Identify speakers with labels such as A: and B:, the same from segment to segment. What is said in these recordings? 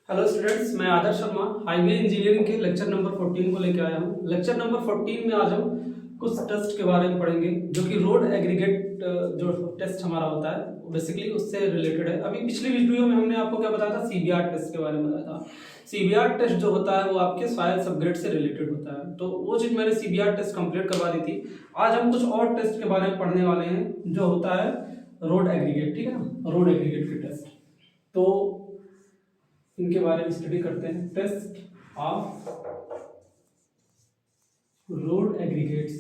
A: Hello students, मैं आदर्श Sharma highway engineering के lecture number 14 को लेकर आया हूँ। लेक्चर नंबर 14 में आज हम कुछ टेस्ट के बारे में पढ़ेंगे जो कि रोड एग्रीगेट जो टेस्ट हमारा होता है बेसिकली उससे रिलेटेड है। अभी पिछली वीडियो में हमने आपको क्या बताया था, सीबीआर टेस्ट के बारे में बताया था। सीबीआर टेस्ट जो होता है वो आपके सॉइल सबग्रेड से रिलेटेड होता है, तो वो चीज़ मैंने सीबीआर टेस्ट कंप्लीट करवा दी थी। आज हम कुछ और टेस्ट के बारे में पढ़ने वाले हैं जो होता है रोड एग्रीगेट, ठीक है ना, रोड एग्रीगेट के टेस्ट। तो इनके बारे में स्टडी करते हैं। Test of road aggregates.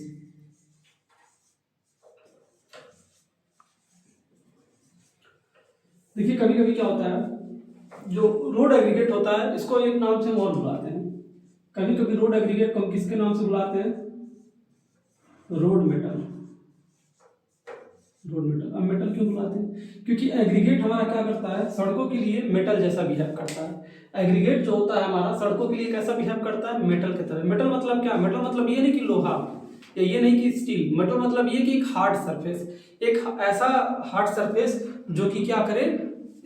A: देखिए कभी कभी क्या होता है, जो रोड एग्रीगेट होता है इसको एक नाम से हम और बुलाते हैं। कभी कभी रोड एग्रीगेट को हम किसके नाम से बुलाते हैं, रोड मेटल। रोड मेटल, अब मेटल क्यों बुलाते हैं, क्योंकि एग्रीगेट हमारा क्या करता है, सड़कों के लिए मेटल जैसा बिहेव करता है। एग्रीगेट जो होता है हमारा सड़कों के लिए कैसा बिहेव करता है, मेटल की तरह। मेटल मतलब क्या, मेटल मतलब ये नहीं कि लोहा या ये नहीं कि स्टील, मेटल मतलब ये कि एक हार्ड सरफेस, एक ऐसा हार्ड सरफेस जो कि क्या करे,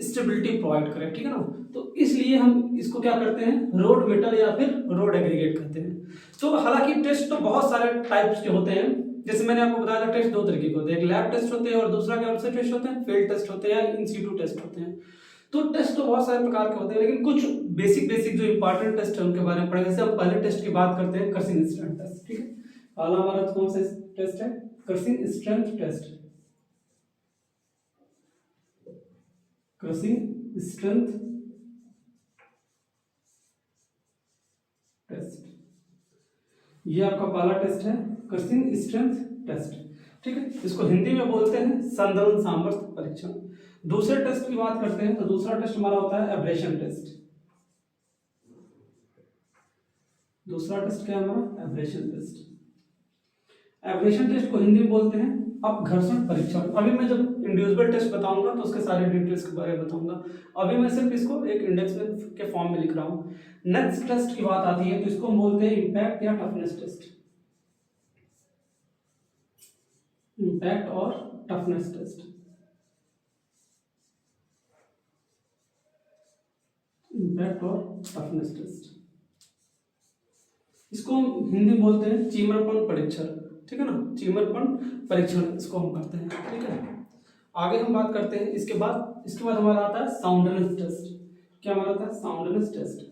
A: स्टेबिलिटी प्रोवाइड करे, ठीक है ना। तो इसलिए हम इसको क्या करते हैं, रोड मेटल या फिर रोड एग्रीगेट कहते हैं। तो हालांकि टेस्ट तो बहुत सारे टाइप्स के होते हैं, जैसे मैंने आपको बताया था टेस्ट दो तरीके के होते हैं, एक लैब टेस्ट होते हैं और दूसरा क्या से टेस्ट होते हैं, फील्ड टेस्ट होते हैं या इन सीटू टेस्ट होते हैं। तो टेस्ट तो बहुत सारे प्रकार के होते हैं, लेकिन कुछ बेसिक जो इंपॉर्टेंट टेस्ट है उनके बारे में पढ़ेंगे। जैसे हम पहले टेस्ट की बात करते हैं, क्रसिंग स्ट्रेंथ टेस्ट, ठीक है। पहला हमारा कौन सा टेस्ट है, crushing strength test. Crushing strength test, ये आपका पहला टेस्ट है, क्रसिंग स्ट्रेंथ टेस्ट, ठीक है। इसको हिंदी में बोलते हैं संदर्भ सामर्थ्य परीक्षण। दूसरे टेस्ट की बात करते हैं तो दूसरा टेस्ट हमारा होता है एब्रेशन टेस्ट। दूसरा टेस्ट क्या है हमारा, एब्रेशन टेस्ट। एब्रेशन टेस्ट को हिंदी में बोलते हैं अपघर्षण परीक्षण। अभी मैं जब इंडिविजुअल टेस्ट बताऊंगा तो उसके सारे डिटेल्स के बारे में बताऊंगा, अभी मैं सिर्फ इसको एक इंडेक्स के फॉर्म में लिख रहा हूं। नेक्स्ट टेस्ट की बात आती है तो इसको हम बोलते हैं इंपैक्ट या टफनेस टेस्ट। इंपैक्ट और टफनेस टेस्ट, इंपैक्ट और टफनेस टेस्ट, इसको हम हिंदी में बोलते हैं चीमरपन परीक्षण, ठीक है ना, चीमरपन परीक्षण इसको हम करते हैं, ठीक है। आगे हम बात करते हैं इसके बाद हमारा आता है साउंडनेस टेस्ट। क्या हमारा आता है, soundness test.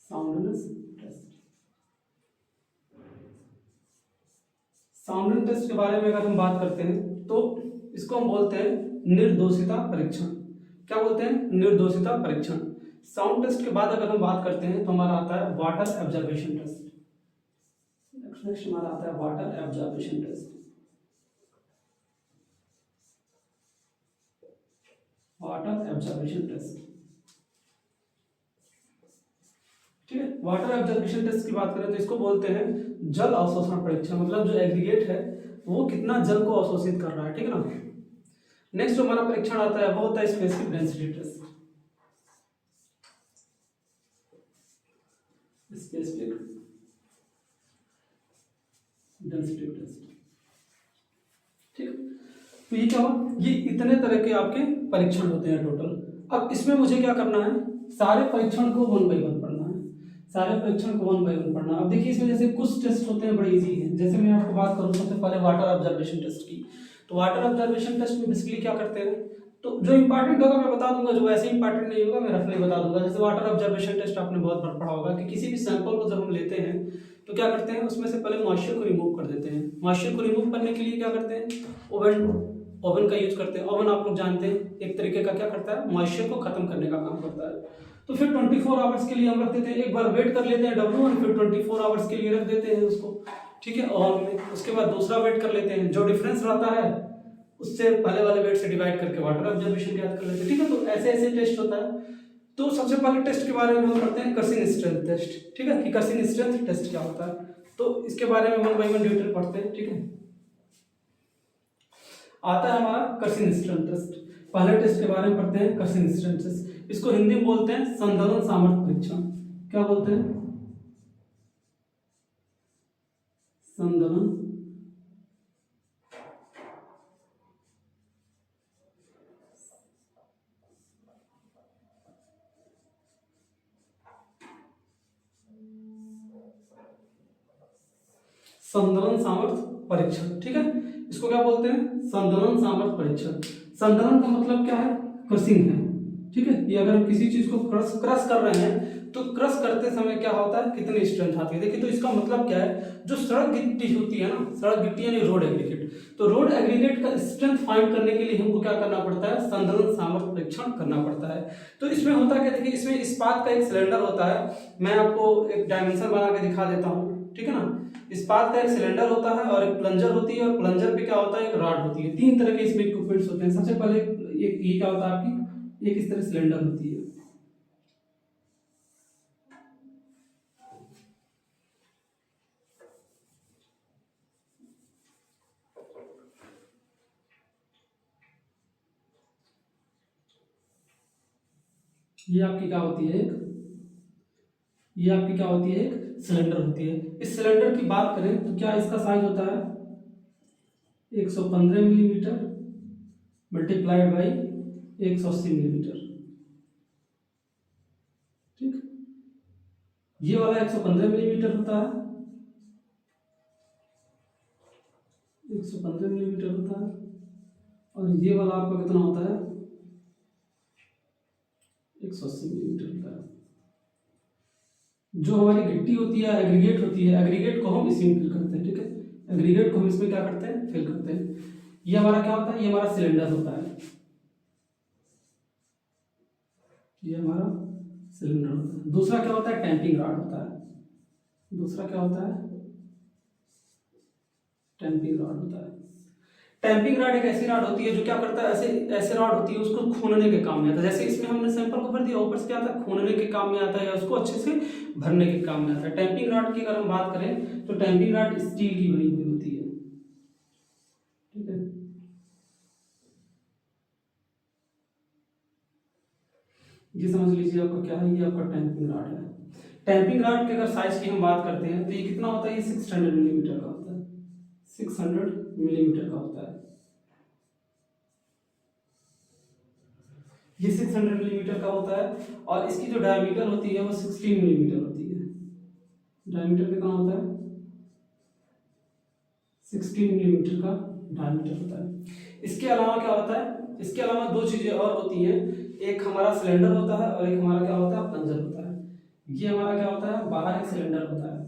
A: Soundness test, soundness test के बारे में अगर हम बात करते हैं तो इसको हम बोलते हैं निर्दोषिता परीक्षण। क्या बोलते हैं, निर्दोषिता परीक्षण। साउंड टेस्ट के बाद अगर हम बात करते हैं तो हमारा आता है वाटर एब्जॉर्प्शन टेस्ट। नेक्स्ट हमारा आता है water absorption test. Water absorption test, ठीक है। वाटर एब्जॉर्प्शन टेस्ट की बात करें तो इसको बोलते हैं जल अवशोषण परीक्षण। मतलब जो एग्रीगेट है वो कितना जल को अवशोषित कर रहा है, ठीक है ना। नेक्स्ट जो हमारा परीक्षण आता है वो होता है specific density test. Specific density test, ठीक है। तो ये क्या हुआ, ये इतने तरह के आपके परीक्षण होते हैं टोटल। अब इसमें मुझे क्या करना है, सारे परीक्षण को 1 बाय 1 पढ़ना है, सारे परीक्षण को 1 बाय 1 पढ़ना। अब देखिए इसमें जैसे कुछ टेस्ट होते हैं बड़े इजी हैं। जैसे मैं आपको बात करूँ सबसे पहले वाटर ऑब्जर्वेशन टेस्ट की, तो वाटर ऑब्जर्वेशन टेस्ट में बेसिकली क्या करते हैं, तो जो इंपॉर्टेंट होगा मैं बता दूंगा, जो वैसे इंपॉर्टेंट नहीं होगा मैं रफली बता दूंगा। जैसे वाटर ऑब्जर्वेशन टेस्ट आपने बहुत बार पढ़ा होगा कि किसी भी सैंपल को जब हम लेते हैं तो क्या करते हैं, उसमें से पहले मॉइस्चर को रिमूव कर देते हैं। मॉइस्चर को रिमूव करने के लिए क्या करते हैं, ओवन का यूज करते हैं। ओवन आप लोग जानते हैं एक तरीके का क्या करता है, मॉइस्चर को खत्म करने का काम करता है। तो फिर 24 आवर्स के लिए हम रख देते हैं, एक बार वेट कर लेते हैं W1, फिर 24 आवर्स के लिए रख देते हैं उसको, ठीक है, ओवन में। उसके बाद दूसरा वेट कर लेते हैं, जो डिफरेंस रहता है उससे पहले वाले वेट से डिवाइड करके वाटर ऑब्जर्वेशन याद कर लेते हैं, ठीक है। तो ऐसे ऐसे टेस्ट होता है। तो सबसे पहले टेस्ट के बारे में हम करते हैं क्रसिंग स्ट्रेंथ टेस्ट, ठीक है, कि क्रसिंग स्ट्रेंथ टेस्ट क्या होता है। तो इसके बारे में 1 बाय 1 डिटेल पढ़ते हैं, ठीक है। आता है हमारा क्रसिंग स्ट्रेंथ टेस्ट। पहले टेस्ट के बारे में पढ़ते हैं, क्रसिंग स्ट्रेंथ टेस्ट। इसको हिंदी में बोलते हैं संदलन सामर्थ्य परीक्षण। क्या बोलते हैं, संदलन संदलन सामर्थ्य परीक्षण, ठीक है, इसको क्या बोलते हैं, संदलन सामर्थ्य परीक्षण। संदलन का मतलब क्या है, क्रशिंग है, ठीक है, ये अगर हम किसी चीज को क्रश कर रहे हैं तो क्रश करते समय क्या होता है, कितनी स्ट्रेंथ आती है। देखिए तो इसका मतलब क्या है, जो सड़क गिट्टी होती है ना, सड़क गिट्टी यानी रोड एग्रीगेट, तो रोड एग्रीगेट का स्ट्रेंथ फाइंड करने के लिए हमको क्या करना पड़ता है, संदलन सामर्थ्य परीक्षण करना पड़ता है। तो इसमें होता क्या, देखिए इसमें इस्पात का एक सिलेंडर होता है, मैं आपको एक डायमेंशन बना के दिखा देता हूँ, ठीक है ना। इस्पात का एक सिलेंडर होता है और एक प्लंजर होती है, और प्लंजर पे क्या होता है, एक रॉड होती है। तीन तरह के इसमें इक्विपमेंट्स होते हैं। सबसे पहले एक ये क्या होता है आपकी, एक इस तरह सिलेंडर होती है, ये आपकी क्या होती है, ये आपकी क्या होती है, एक सिलेंडर होती है। इस सिलेंडर की बात करें तो क्या इसका साइज होता है 115 मिलीमीटर मल्टीप्लाइड बाई 180 मिलीमीटर, ठीक। ये वाला 115 मिलीमीटर होता है, 115 मिलीमीटर होता है, और ये वाला आपका कितना होता है, 180 मिलीमीटर होता है। जो हमारी गिट्टी होती है, एग्रीगेट होती है, एग्रीगेट को हम इसी में फिल करते हैं, ठीक है, एग्रीगेट को हम इसमें क्या करते हैं, फिल करते हैं। ये हमारा क्या होता है, ये हमारा सिलेंडर होता है, ये हमारा सिलेंडर होता है। दूसरा क्या होता है, टैंपिंग रॉड होता है, दूसरा क्या होता है, टैंपिंग रॉड होता है। टैंपिंग रॉड एक ऐसी रॉड होती है जो क्या करता है, ऐसे ऐसे रॉड होती है, उसको खूनने के काम में आता है। जैसे इसमें हमने सैंपल को भर दिया, ऊपर से क्या आता है, खूनने के काम में आता है, या उसको अच्छे से भरने के काम में आता है। टैंपिंग रॉड की अगर हम बात करें तो टैंपिंग रॉड स्टील की बनी हुई होती है, ठीक है। ये समझ लीजिए आपका क्या है, ये आपका टैंपिंग रॉड है। टैंपिंग रॉड के अगर साइज की हम बात करते हैं तो ये कितना होता है, ये 600 मिलीमीटर का होता है, 600 मिलीमीटर का होता है। ये 600 मिलीमीटर का होता है, और इसकी जो डायमीटर होती है वो 16 मिलीमीटर होती है। डायमीटर कितना होता है, 16 मिलीमीटर का डायमीटर होता है। इसके अलावा क्या होता है, इसके अलावा दो चीजें और होती हैं, एक हमारा सिलेंडर होता है और एक हमारा क्या होता है, प्लंजर होता है। ये हमारा क्या होता है, बाहर एक सिलेंडर होता है,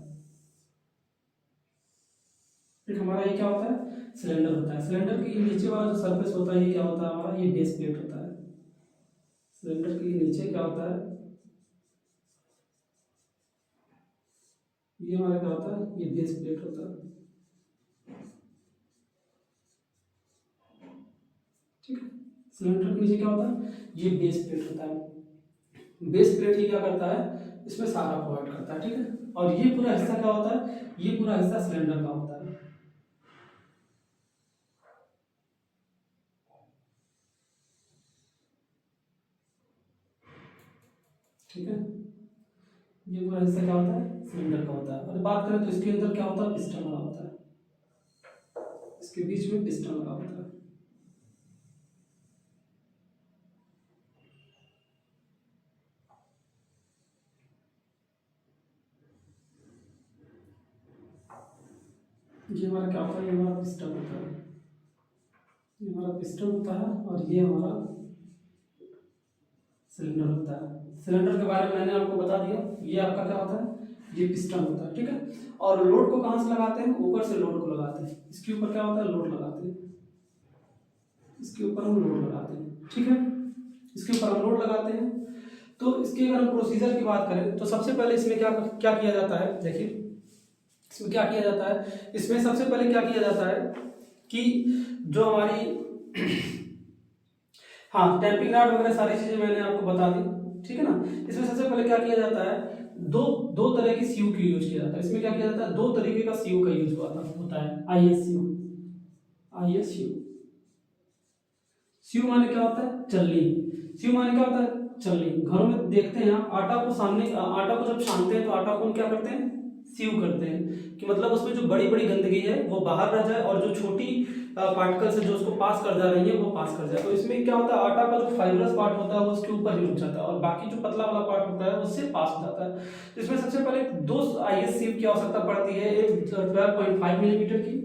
A: फिर हमारा ये क्या होता है, सिलेंडर होता है। सिलेंडर के नीचे वाला जो सरफेस होता है ये क्या होता है हमारा, ये बेस प्लेट होता है। सिलेंडर के नीचे क्या होता है, ये हमारा क्या होता है, ये बेस प्लेट होता है, ठीक है। सिलेंडर के नीचे क्या होता है, ये बेस प्लेट होता है। बेस प्लेट ही क्या करता है, इसमें सहारा प्रोवाइड करता है, ठीक है। और ये पूरा हिस्सा क्या होता है, ये पूरा हिस्सा सिलेंडर का होता है, ठीक है। ये पूरा हिस्सा क्या होता है, सिलेंडर का होता है। और बात करें तो इसके अंदर क्या होता है, पिस्टन लगा होता है, इसके बीच में पिस्टन लगा होता है। ये हमारा क्या होता है, ये हमारा पिस्टन होता है, ये हमारा पिस्टन होता है, और ये हमारा सिलेंडर होता है। सिलेंडर के बारे में मैंने आपको बता दिया। ये आपका क्या होता है, ये पिस्टन होता है, ठीक है। और लोड को कहाँ से लगाते हैं, ऊपर से लोड को लगाते हैं। इसके ऊपर क्या होता है, लोड लगाते हैं, इसके ऊपर हम लोड लगाते हैं, ठीक है। इसके ऊपर हम लोड लगाते हैं। तो इसके अगर हम प्रोसीजर की बात करें तो सबसे पहले इसमें क्या क्या किया जाता है, देखिए इसमें क्या किया जाता है, इसमें सबसे पहले क्या किया जाता है कि जो हमारी हाँ टैंपिंग रॉड वगैरह सारी चीजें मैंने आपको बता दी, ठीक है ना। इसमें सबसे पहले क्या किया जाता है, दो दो तरह की सीयू की यूज किया जाता है। इसमें क्या किया जाता है, दो तरीके का सीयू का यूज होता है, आईएसयू। आईएसयू सीयू माने क्या होता है, चलनी। सीयू माने क्या होता है, चलनी। घरों में देखते हैं आप, आटा को जब छानते हैं तो आटा को हम क्या करते हैं, सीयू करते हैं, कि मतलब उसमें जो बड़ी बड़ी गंदगी है वो बाहर रह जाए, और जो छोटी पार्टिकल से जो उसको पास कर जा रही है वो पास कर जाए। तो इसमें क्या होता है, आटा का जो फाइब्रस पार्ट होता है वो उसके ऊपर ही रुक जाता है और बाकी जो पतला वाला पार्ट होता है उससे पास हो जाता है। तो इसमें सबसे पहले दो आईएस सीप की आवश्यकता पड़ती है, एक 12.5 मिलीमीटर की,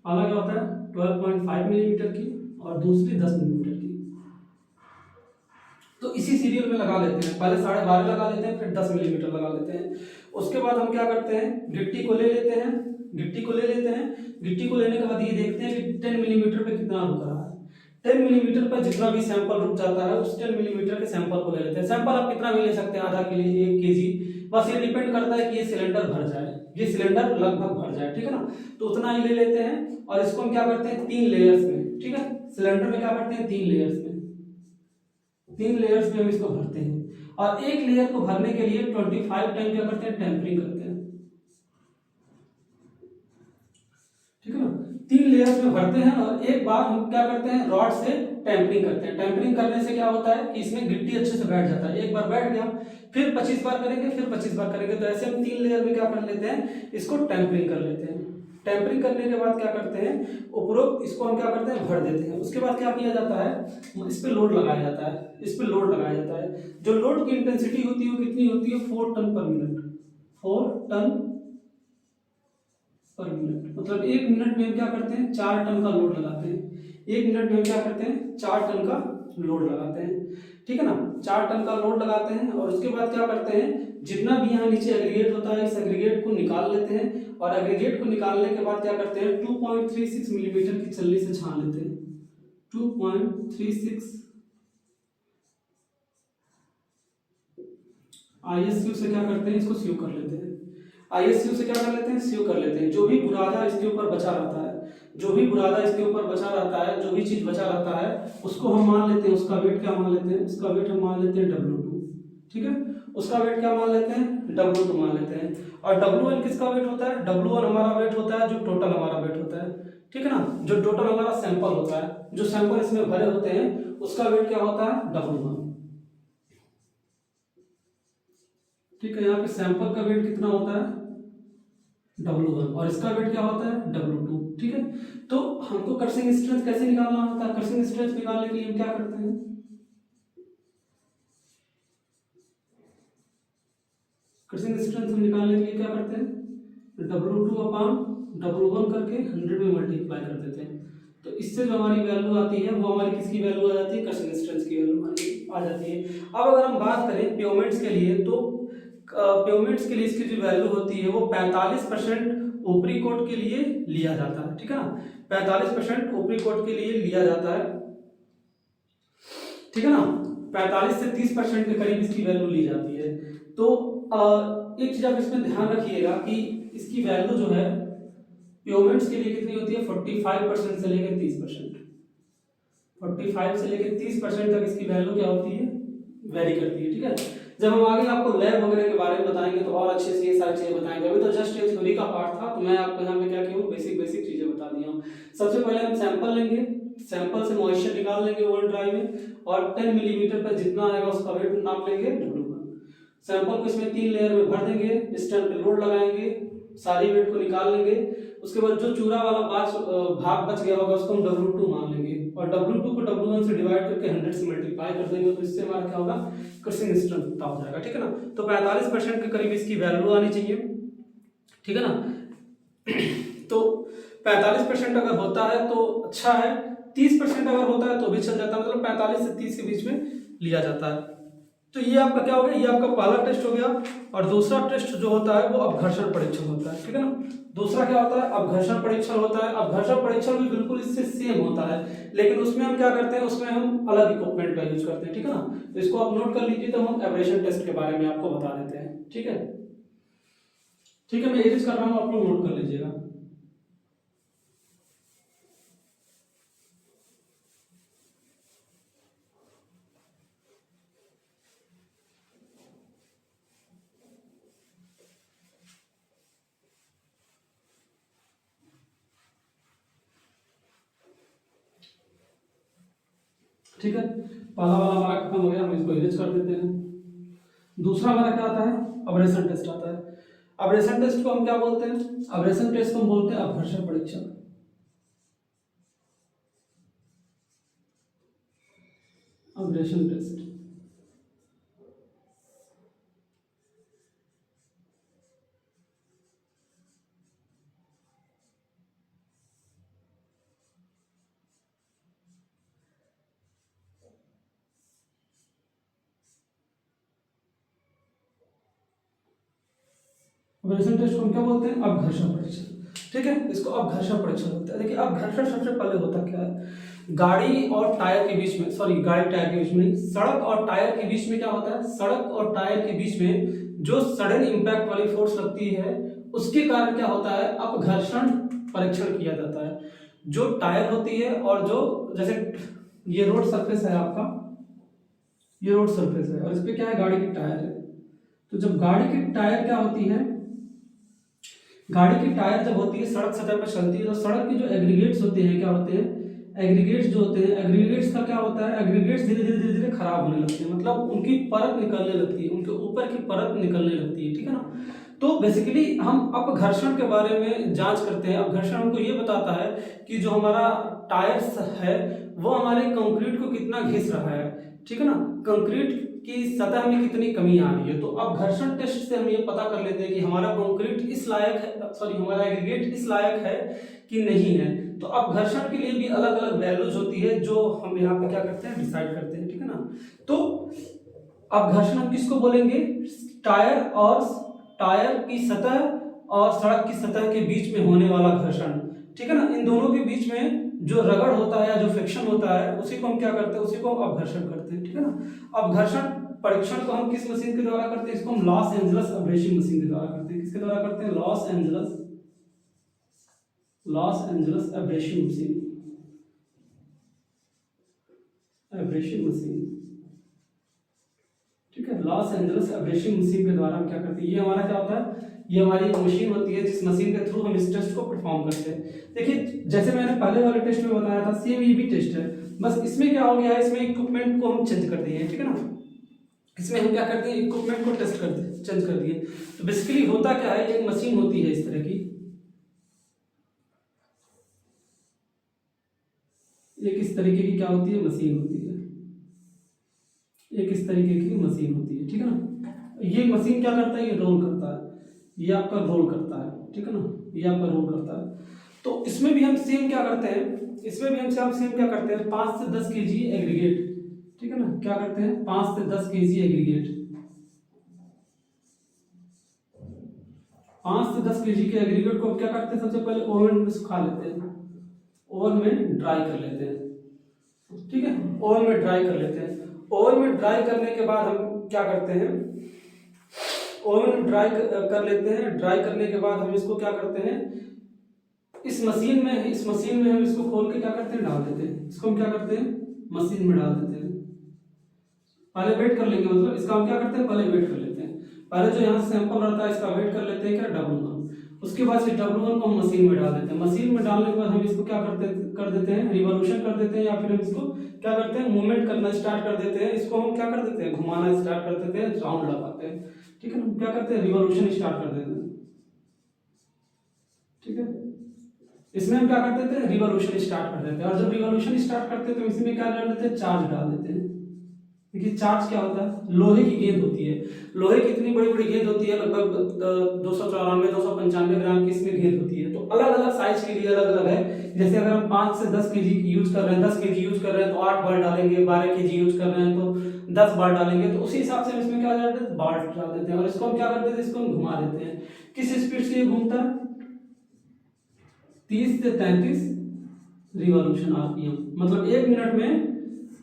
A: वाला क्या होता है 12.5 मिलीमीटर की, और दूसरी 10 मिलीमीटर की। तो इसी सीरियल में लगा लेते हैं, पहले 12.5 लगा लेते हैं, फिर 10 मिलीमीटर लगा लेते हैं। उसके बाद हम क्या करते हैं, गिट्टी को ले लेते हैं, गिट्टी को ले लेते हैं। गिट्टी को लेने के बाद ये देखते हैं कि 10 मिलीमीटर पे कितना रुक रहा है। 10 मिलीमीटर पर जितना भी सैंपल रुक जाता है उस 10 मिलीमीटर के सैंपल को ले लेते हैं। सैंपल आप कितना भी ले सकते हैं, आधा के लिए 1 kg, बस ये डिपेंड करता है कि ये सिलेंडर भर जाए, ये सिलेंडर लगभग भर जाए, ठीक है ना। तो उतना ही ले लेते हैं और इसको हम क्या करते हैं 3 लेयर्स में, ठीक है, सिलेंडर में क्या करते हैं 3 लेयर्स में, 3 लेयर्स में हम इसको भरते हैं। और एक लेयर को भरने के लिए 25 टाइम क्या करते हैं, टेम्परिंग करते हैं, ठीक है ना। 3 लेयर्स में भरते हैं और एक बार हम क्या करते हैं, रॉड से टेम्परिंग करते हैं। टेम्परिंग करने से क्या होता है कि इसमें गिट्टी अच्छे से बैठ जाता है। एक बार बैठ गया, फिर 25 बार करेंगे, फिर 25 बार करेंगे, तो ऐसे हम 3 लेयर में क्या कर लेते हैं, इसको टेम्परिंग कर लेते हैं। टेम्परिंग करने के बाद क्या करते हैं, उपरोक्त इसको हम क्या करते हैं, भर देते हैं। उसके बाद क्या किया जाता है, इस पे लोड लगाया जाता है, इस पे लोड लगाया जाता है। जो लोड की इंटेंसिटी होती है वो कितनी होती है, 4 टन पर मिनट, 4 टन पर मिनट। मतलब 1 मिनट में हम क्या करते हैं, 4 टन का लोड लगाते हैं। 1 मिनट में हम क्या करते हैं, 4 टन का लोड लगाते हैं, ठीक है ना। 4 टन का लोड लगाते हैं और उसके बाद क्या करते हैं, जितना भी यहाँ नीचे एग्रीगेट होता है इस एग्रीगेट को निकाल लेते हैं और एग्रीगेट को निकालने के बाद क्या करते हैं, 2.36 मिलीमीटर की छलनी से छान लेते हैं। 2.36 ISU से क्या करते हैं, इसको सीव कर लेते हैं। ISU से क्या कर लेते हैं, सीव कर लेते हैं। जो भी बुरादा इसके ऊपर बचा रहता है, जो भी बुरादा इसके ऊपर बचा रहता है, जो भी चीज बचा रहता है उसको हम मान लेते हैं, उसका वेट क्या मान लेते हैं, उसका वेट हम मान लेते हैं W2, ठीक है। उसका वेट क्या मान लेते हैं, W2 मान लेते हैं। और W1 किसका वेट होता है, W1 हमारा वेट होता है जो टोटल हमारा वेट होता है, ठीक है ना। जो टोटल हमारा सैंपल होता है, जो सैंपल इसमें भरे होते हैं उसका वेट क्या होता है, W1, ठीक है। यहाँ पे सैंपल का वेट कितना होता है, W1, और इसका वेट क्या होता है, W2, ठीक है। तो हमको क्रशिंग स्ट्रेंथ कैसे निकालना होता है, क्रशिंग स्ट्रेंथ निकालने के लिए हम क्या करते हैं, क्रशिंग स्ट्रेंथ निकालने के लिए क्या करते हैं, W2 अपान W1 करके 100 में मल्टीप्लाई कर देते हैं। तो इससे जो हमारी वैल्यू आती है वो हमारी किसकी वैल्यू आ जाती है, क्रशिंग स्ट्रेंथ की वैल्यू हमारी आ जाती है। अब अगर हम बात करें पेमेंट्स के लिए, तो पेमेंट्स के लिए इसकी जो वैल्यू होती है वो 45% ऊपरी कोट के लिए लिया जाता है, ठीक है ना। 45% ऊपरी कोट के लिए लिया जाता है, ठीक है ना। 45 से 30% के करीब इसकी वैल्यू ली जाती है। तो एक चीज आप इसमें ध्यान रखिएगा कि इसकी वैल्यू जो है पेमेंट्स के लिए कितनी होती है, 45% से लेकर 30%, 45 से लेकर 30% तक इसकी वैल्यू क्या होती है, वेरी करती है, ठीक है। जब हम आगे आपको लैब वगैरह के बारे में बताएंगे तो और अच्छे से ये सारी चीजें बताएंगे। अभी तो जस्ट ये थ्योरी का पार्ट था, तो मैं आपको यहाँ पे क्या किया हूँ, बेसिक चीजें बता दिया हूँ। सबसे पहले हम सैंपल लेंगे, सैंपल से मॉइस्चर निकाल लेंगे ओवन ड्राई में, और 10 मिलीमीटर पर जितना आएगा उसका वेट नाप लेंगे W1। सैंपल को इसमें 3 लेयर में भर देंगे, स्टैंड पे लोड लगाएंगे, सारी वेट को निकाल लेंगे। उसके बाद जो चूरा वाला भाग बच गया होगा उसको हम W2 मान लेंगे और W2 को W1 से डिवाइड करके 100 से मल्टीप्लाई कर देंगे, तो इससे हमारा क्या होगा, क्रशिंग स्ट्रेंथ पता हो जाएगा, ठीक है ना। तो 45% के करीब इसकी वैल्यू आनी चाहिए, ठीक है ना। तो 45% अगर होता है तो अच्छा है, 30% अगर होता है तो भी चल जाता है, मतलब 45 से 30 के बीच में लिया जाता है। तो ये आपका क्या हो गया, ये आपका पहला टेस्ट हो गया। और दूसरा टेस्ट जो होता है वो अपघर्षण परीक्षण होता है, ठीक है ना। दूसरा क्या होता है, अपघर्षण परीक्षण होता है। अपघर्षण परीक्षण भी बिल्कुल इससे सेम होता है, लेकिन उसमें हम क्या करते हैं, उसमें हम अलग इक्विपमेंट का यूज करते हैं, ठीक है ना। तो इसको आप नोट कर लीजिए, तो हम एब्रेशन टेस्ट के बारे में आपको बता देते हैं, ठीक है। ठीक है, मैं ये चीज कर रहा हूँ, आप लोग नोट कर लीजिएगा। ठीक है, पहला वाला हमारा खत्म हो गया, हम इसको इरेज कर देते हैं। दूसरा हमारा क्या आता है, अब्रेशन टेस्ट आता है। अब्रेशन टेस्ट को हम क्या बोलते हैं, अब्रेशन टेस्ट को हम बोलते हैं अपघर्षण परीक्षण। Abrasion test. एब्रेशन टेस्ट को हम क्या बोलते हैं? अपघर्षण परीक्षण। ठीक है, इसको अपघर्षण परीक्षण बोलते हैं। देखिए अपघर्षण सबसे पहले होता क्या है, गाड़ी और टायर के बीच में, सॉरी गाड़ी टायर के बीच में नहीं, सड़क और टायर के बीच में क्या होता है, सड़क और टायर के बीच में जो सडन इंपैक्ट वाली फोर्स लगती है उसके कारण क्या होता है, अपघर्षण परीक्षण किया जाता है। जो टायर होती है और जो, जैसे ये रोड सरफेस है आपका, ये रोड सरफेस है और इस पे क्या है, गाड़ी की टायर है। तो जब गाड़ी की टायर क्या होती है, गाड़ी की टायर जब होती है सड़क सतह पर चलती है तो सड़क के जो एग्रीगेट्स होते हैं क्या होते हैं, एग्रीगेट्स जो होते हैं, एग्रीगेट्स का क्या होता है, एग्रीगेट्स धीरे धीरे धीरे धीरे खराब होने लगते हैं, मतलब उनकी परत निकलने लगती है, उनके ऊपर की परत निकलने लगती है। ठीक है ना। तो बेसिकली हम अपघर्षण के बारे में जांच करते हैं। अपघर्षण हमको ये बताता है कि जो हमारा टायर्स है वो हमारे कंक्रीट को कितना घिस रहा है। ठीक है ना, कंक्रीट की सतह में कितनी कमी आ रही है। तो अपघर्षण टेस्ट से हम ये पता कर लेते हैं कि हमारा कंक्रीट इस लायक है, सॉरी हमारा एग्रीगेट इस लायक है कि नहीं है। तो अपघर्षण के लिए भी अलग अलग वैल्यूज होती है जो हम यहाँ पे क्या करते हैं, डिसाइड करते हैं। ठीक है ना। तो अपघर्षण हम किसको बोलेंगे, टायर की सतह और सड़क की सतह के बीच में होने वाला घर्षण। ठीक है ना, इन दोनों के बीच में जो रगड़ होता है या जो फ्रिक्शन होता है उसी को हम क्या करते हैं, उसी को हम अपघर्षण करते हैं। ठीक है ना। अपघर्षण परीक्षण को हम किस मशीन के द्वारा करते हैं, इसको हम लॉस एंजलस एब्रेसिव मशीन के द्वारा करते हैं। किसके द्वारा करते हैं, लॉस एंजलस एब्रेसिव मशीन। ठीक है, लॉस एंजलस एब्रेसिव मशीन के द्वारा हम क्या करते हैं, ये हमारा क्या होता है, ये हमारी मशीन होती है जिस मशीन के थ्रू हम इस टेस्ट को परफॉर्म करते हैं। देखिए जैसे मैंने पहले वाले टेस्ट में बताया था, सेम ये भी टेस्ट है, बस इसमें क्या हो गया है, इसमें इक्विपमेंट को हम चेंज कर दिए हैं। ठीक है ना, इसमें हम क्या करते हैं, इक्विपमेंट को चेंज कर दिए। तो बेसिकली होता क्या है, एक मशीन होती है इस तरह की, एक इस तरीके की क्या होती है, मशीन होती है, एक इस तरीके की मशीन होती है। ठीक है ना, ये मशीन क्या करता है, ये रोल करता है, ये आपका रोल करता है। ठीक है ना, ये आपका रोल करता है। तो इसमें भी हम सेम क्या करते हैं, इसमें भी हम सेम क्या करते हैं, 5 से 10 केजी एग्रीगेट। ठीक है ना, क्या करते हैं, 5 से 10 केजी एग्रीगेट, 5 से 10 केजी के एग्रीगेट को क्या करते हैं, सबसे पहले ओवन में सुखा लेते हैं, ओवन में ड्राई कर लेते हैं। ठीक है, ओवन में ड्राई कर लेते हैं। ओवन में ड्राई करने के बाद हम क्या करते हैं, ओवन में ड्राई कर लेते हैं। ड्राई करने के बाद हम इसको क्या करते हैं, इस मशीन में हम इसको खोल के क्या करते हैं, डाल देते हैं। इसको हम क्या करते हैं, मशीन में डाल देते हैं। पहले वेट कर लेंगे, मतलब इसका हम क्या करते हैं, पहले वेट कर लेते हैं। पहले जो यहाँ सैंपल रहता है इसका वेट कर लेते हैं, क्या, W1। उसके बाद फिर W1 को हम मशीन में डाल देते हैं। मशीन में डालने के बाद हम इसको क्या कर देते हैं, रिवॉल्यूशन कर देते हैं, या फिर हम इसको क्या करते हैं, मूवमेंट करना स्टार्ट कर देते हैं। इसको हम क्या कर देते हैं, घुमाना स्टार्ट कर देते हैं, राउंड लगाते हैं। ठीक है ना, क्या करते हैं, रिवॉल्यूशन स्टार्ट कर देते हैं। ठीक है, इसमें हम क्या कर देते हैं, रिवॉल्यूशन स्टार्ट कर देते हैं। और जब रिवॉल्यूशन स्टार्ट करते हैं तो इसमें क्या डाल देते हैं, चार्ज डाल देते हैं। देखिए चार्ज क्या होता है, लोहे की गेंद होती है। लोहे की इतनी बड़ी बड़ी गेंद होती है, लगभग 294 295 ग्राम की इसमें गेंद होती है। तो अलग अलग साइज के लिए अलग अलग है। जैसे अगर हम 5 से 10 केजी यूज कर रहे हैं, 10 केजी यूज कर रहे हैं तो 8 बार डालेंगे, 12 केजी यूज कर रहे हैं तो 10 बार डालेंगे। तो उसी हिसाब से हम इसमें क्या डालते हैं, बार डाल देते हैं। और इसको हम क्या करते हैं, इसको हम घुमा देते हैं। किस स्पीड से ये घूमता है, 30 से 33 रिवॉल्यूशन आरपीएम, मतलब 1 मिनट में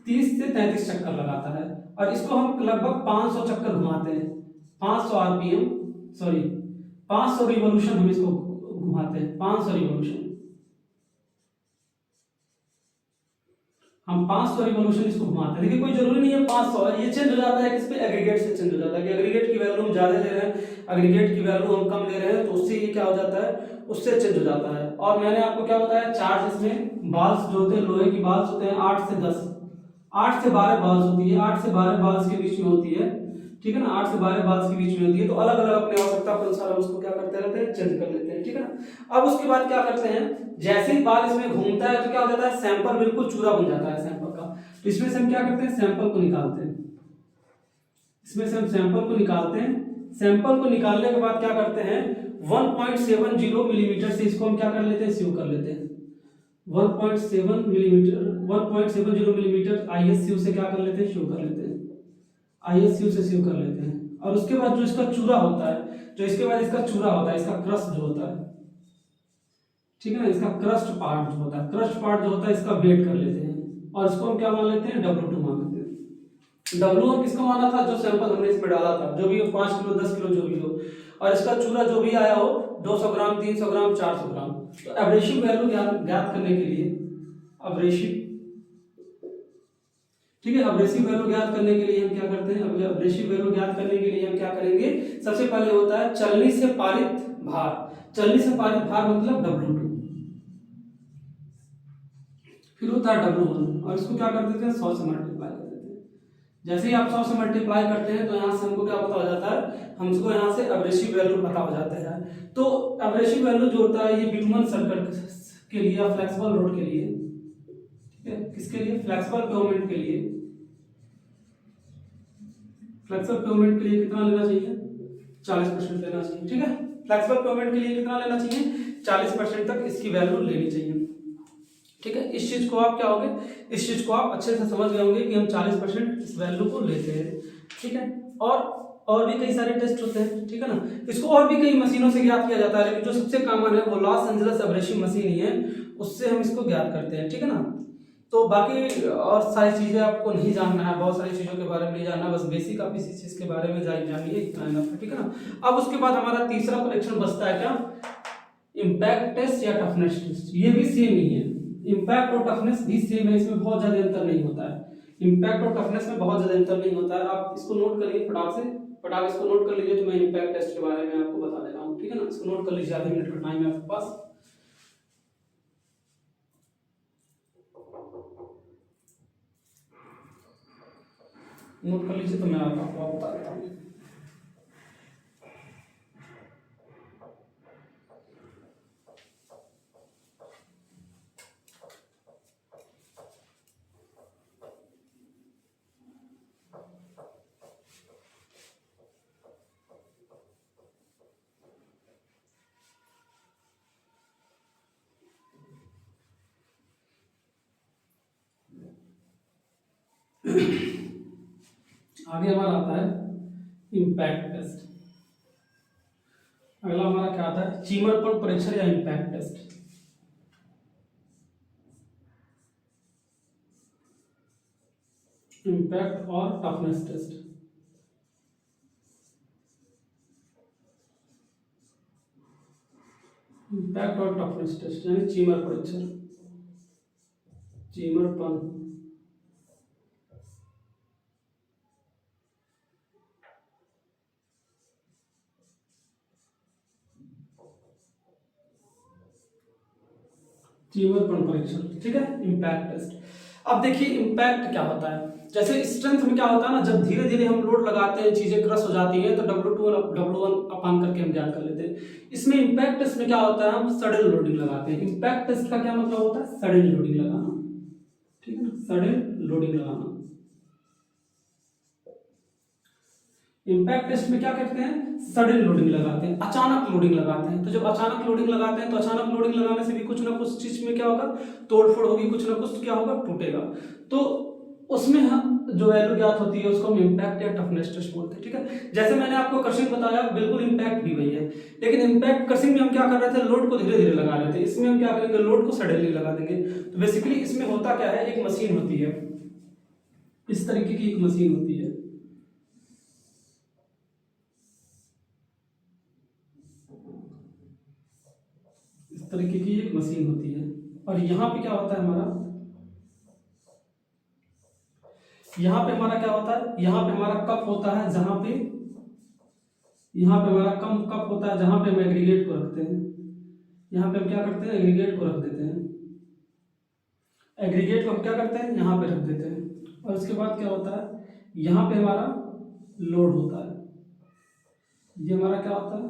A: 30 से 33 चक्कर लगाता है। और इसको हम लगभग 500 चक्कर घुमाते हैं, 500 आरपीएम, सॉरी 500 रिवॉल्यूशन हम इसको घुमाते हैं, 500 रिवॉल्यूशन। हम 500 रिवॉल्यूशन इसको घुमाते हैं। देखिए कोई जरूरी नहीं है 500, ये चेंज हो जाता है किस पे, एग्रीगेट से चेंज हो जाता है कि एग्रीगेट की वैल्यू हम ज्यादा ले रहे हैं, एग्रीगेट की वैल्यू हम कम ले रहे हैं, तो उससे ये क्या हो जाता है, उससे चेंज हो जाता है। और मैंने आपको क्या बताया, चार्ज इसमें बाल्स जो होते हैं, लोहे की बाल्स होते हैं, 8 से 10, 8 से 12 बाल्स होती है, 8 से 12 बाल्स के बीच में होती है। ठीक है ना, 8 से 12 बाल्स के बीच में होती है। तो अलग अलग अपनी आवश्यकता के अनुसार हम उसको क्या करते रहते हैं, चेंज कर लेते हैं। ठीक है ना, अब उसके बाद क्या करते हैं, जैसे ही बाल इसमें घूमता है तो क्या हो जाता है, सैंपल बिल्कुल चूरा बन जाता है सैंपल का। तो इसमें से हम क्या करते हैं, सैंपल को निकालते हैं। इसमें से हम सैंपल को निकालते हैं। सैंपल को निकालने के बाद क्या करते हैं, 1.70 मिलीमीटर से इसको हम क्या कर लेते हैं, सीव कर लेते हैं। 1.7 मिलीमीटर 1.70 मिलीमीटर ISU से क्या कर लेते हैं, सीव कर लेते हैं। ISU से सीव कर लेते हैं। और उसके बाद जो इसका चूरा होता है, जो इसके बाद इसका चूरा होता है, इसका क्रस्ट जो होता है, ठीक है ना, इसका क्रस्ट पार्ट जो होता है, क्रस्ट पार्ट जो होता है इसका वेट कर लेते हैं और इसको हम क्या मान लेते हैं, W2 मान लेते हैं। W1 किसको माना था, जो सैंपल हमने इसमें डाला था, जो भी हो 5 किलो 10 किलो जो भी हो, और इसका चूरा जो भी आया हो 200 ग्राम 300 ग्राम 400 ग्राम। तो एब्रेसिव वैल्यू ज्ञात करने के लिए एब्रेसिव, ठीक है, एब्रेसिव वैल्यू ज्ञात करने के लिए हम क्या करते हैं, एब्रेसिव वैल्यू ज्ञात करने के लिए हम क्या करेंगे, सबसे पहले होता है चलनी से पारित भार। चलनी से पारित भार मतलब W2, फिर होता है W1 और इसको क्या कर देते हैं, 100 से मल्टीप्लाई कर देते हैं। जैसे ही आप 100 से मल्टीप्लाई करते हैं तो यहाँ से हमको क्या पता हो जाता है, हमको यहाँ से एब्रेसिव वैल्यू पता हो जाता है। तो एब्रेसिव वैल्यू जो होता है ये बिटुमन सर्किट के लिए या फ्लेक्सिबल रोड के लिए, ठीक है, किसके लिए, फ्लेक्सिबल पेवमेंट के लिए, फ्लेक्सिबल पेवमेंट के लिए कितना लेना चाहिए, 40% लेना चाहिए, ठीक है। फ्लेक्सिबल पेवमेंट के लिए कितना लेना चाहिए, 40% तक इसकी वैल्यू लेनी चाहिए, ठीक है। इस चीज को आप क्या होगे, इस चीज को आप अच्छे से समझ गए होंगे कि हम 40% इस वैल्यू को लेते हैं, ठीक है। और भी कई सारे टेस्ट होते हैं, ठीक है ना, इसको और भी कई मशीनों से ज्ञात किया जाता है, लेकिन जो सबसे कॉमन है वो लॉस एंजलस एब्रेसिव मशीन ही है, उससे हम इसको ज्ञात करते हैं, ठीक है ना। तो बाकी और सारी चीजें आपको नहीं जानना है, बहुत सारी चीजों के बारे में नहीं जानना, बस बेसिक आप इसी चीज के बारे में जानिए, इतना है, ठीक है ना। अब उसके बाद हमारा तीसरा परीक्षण बचता है क्या, इम्पैक्ट टेस्ट या टफनेस टेस्ट। ये भी सेम ही है, इम्पैक्ट और टफनेस भी सेम है, इसमें बहुत ज्यादा अंतर नहीं होता है। इम्पैक्ट और टफनेस में बहुत ज्यादा अंतर नहीं होता है। आप इसको नोट करिए फटाक इसको नोट कर लीजिए, तो मैं इम्पैक्ट टेस्ट के बारे में आपको बता दे रहा हूँ, ठीक है ना। इसको नोट कर लीजिए, आधे मिनट का टाइम है आपके पास। नोट कर लीजिए तो मैं आपको बता देता हूँ। आगे हमारा आता है इम्पैक्ट टेस्ट। अगला हमारा क्या आता है, चीमरपन परीक्षण या इम्पैक्ट टेस्ट। इम्पैक्ट और टफनेस टेस्ट। इम्पैक्ट और टफनेस टेस्ट यानी चीमर परीक्षण, चीमरपन। चीमरपन परीक्षण, ठीक है, इम्पैक्ट टेस्ट। अब देखिए इम्पैक्ट क्या होता है, जैसे स्ट्रेंथ में क्या होता है ना, जब धीरे धीरे हम लोड लगाते हैं चीजें क्रश हो जाती हैं तो W2 और W1 अपान करके हम ज्ञात कर लेते हैं। इसमें इम्पैक्ट टेस्ट में क्या होता है, हम सडन लोडिंग लगाते हैं। इम्पैक्ट टेस्ट का क्या मतलब होता है, सडन लोडिंग लगाना, ठीक है ना, सडन लोडिंग लगाना। इम्पैक्ट टेस्ट में क्या करते हैं, सडन लोडिंग लगाते हैं, अचानक लोडिंग लगाते हैं। तो जब अचानक लोडिंग लगाते हैं तो अचानक लोडिंग लगाने से भी कुछ ना कुछ चीज में क्या होगा, तोड़फोड़ होगी, कुछ ना कुछ क्या होगा, टूटेगा। तो उसमें हम जो वैल्यू ज्ञात होती है उसको हम इम्पैक्ट या टफनेस टेस्ट बोलते हैं, ठीक है। जैसे मैंने आपको क्रशिंग बताया, बिल्कुल इम्पैक्ट भी वही है, लेकिन इम्पैक्ट क्रशिंग में हम क्या कर रहे थे, लोड को धीरे धीरे लगा रहे थे। इसमें हम क्या करेंगे, लोड को सडनली लगा देंगे। तो बेसिकली इसमें होता क्या है, एक मशीन होती है, इस तरीके की एक मशीन होती है, इस तरीके की एक मशीन होती है। और यहाँ पे क्या होता है हमारा, यहाँ पे हमारा क्या होता है, यहाँ पे हमारा कप होता है, जहां पे यहाँ पे हमारा कम कप होता है जहां पे हम एग्रीगेट को रखते हैं। यहाँ पे हम क्या करते हैं, एग्रीगेट को रख देते हैं। एग्रीगेट को हम क्या करते हैं, यहाँ पे रख देते हैं। और उसके बाद क्या होता है, यहाँ पे हमारा लोड होता है, ये हमारा क्या होता है,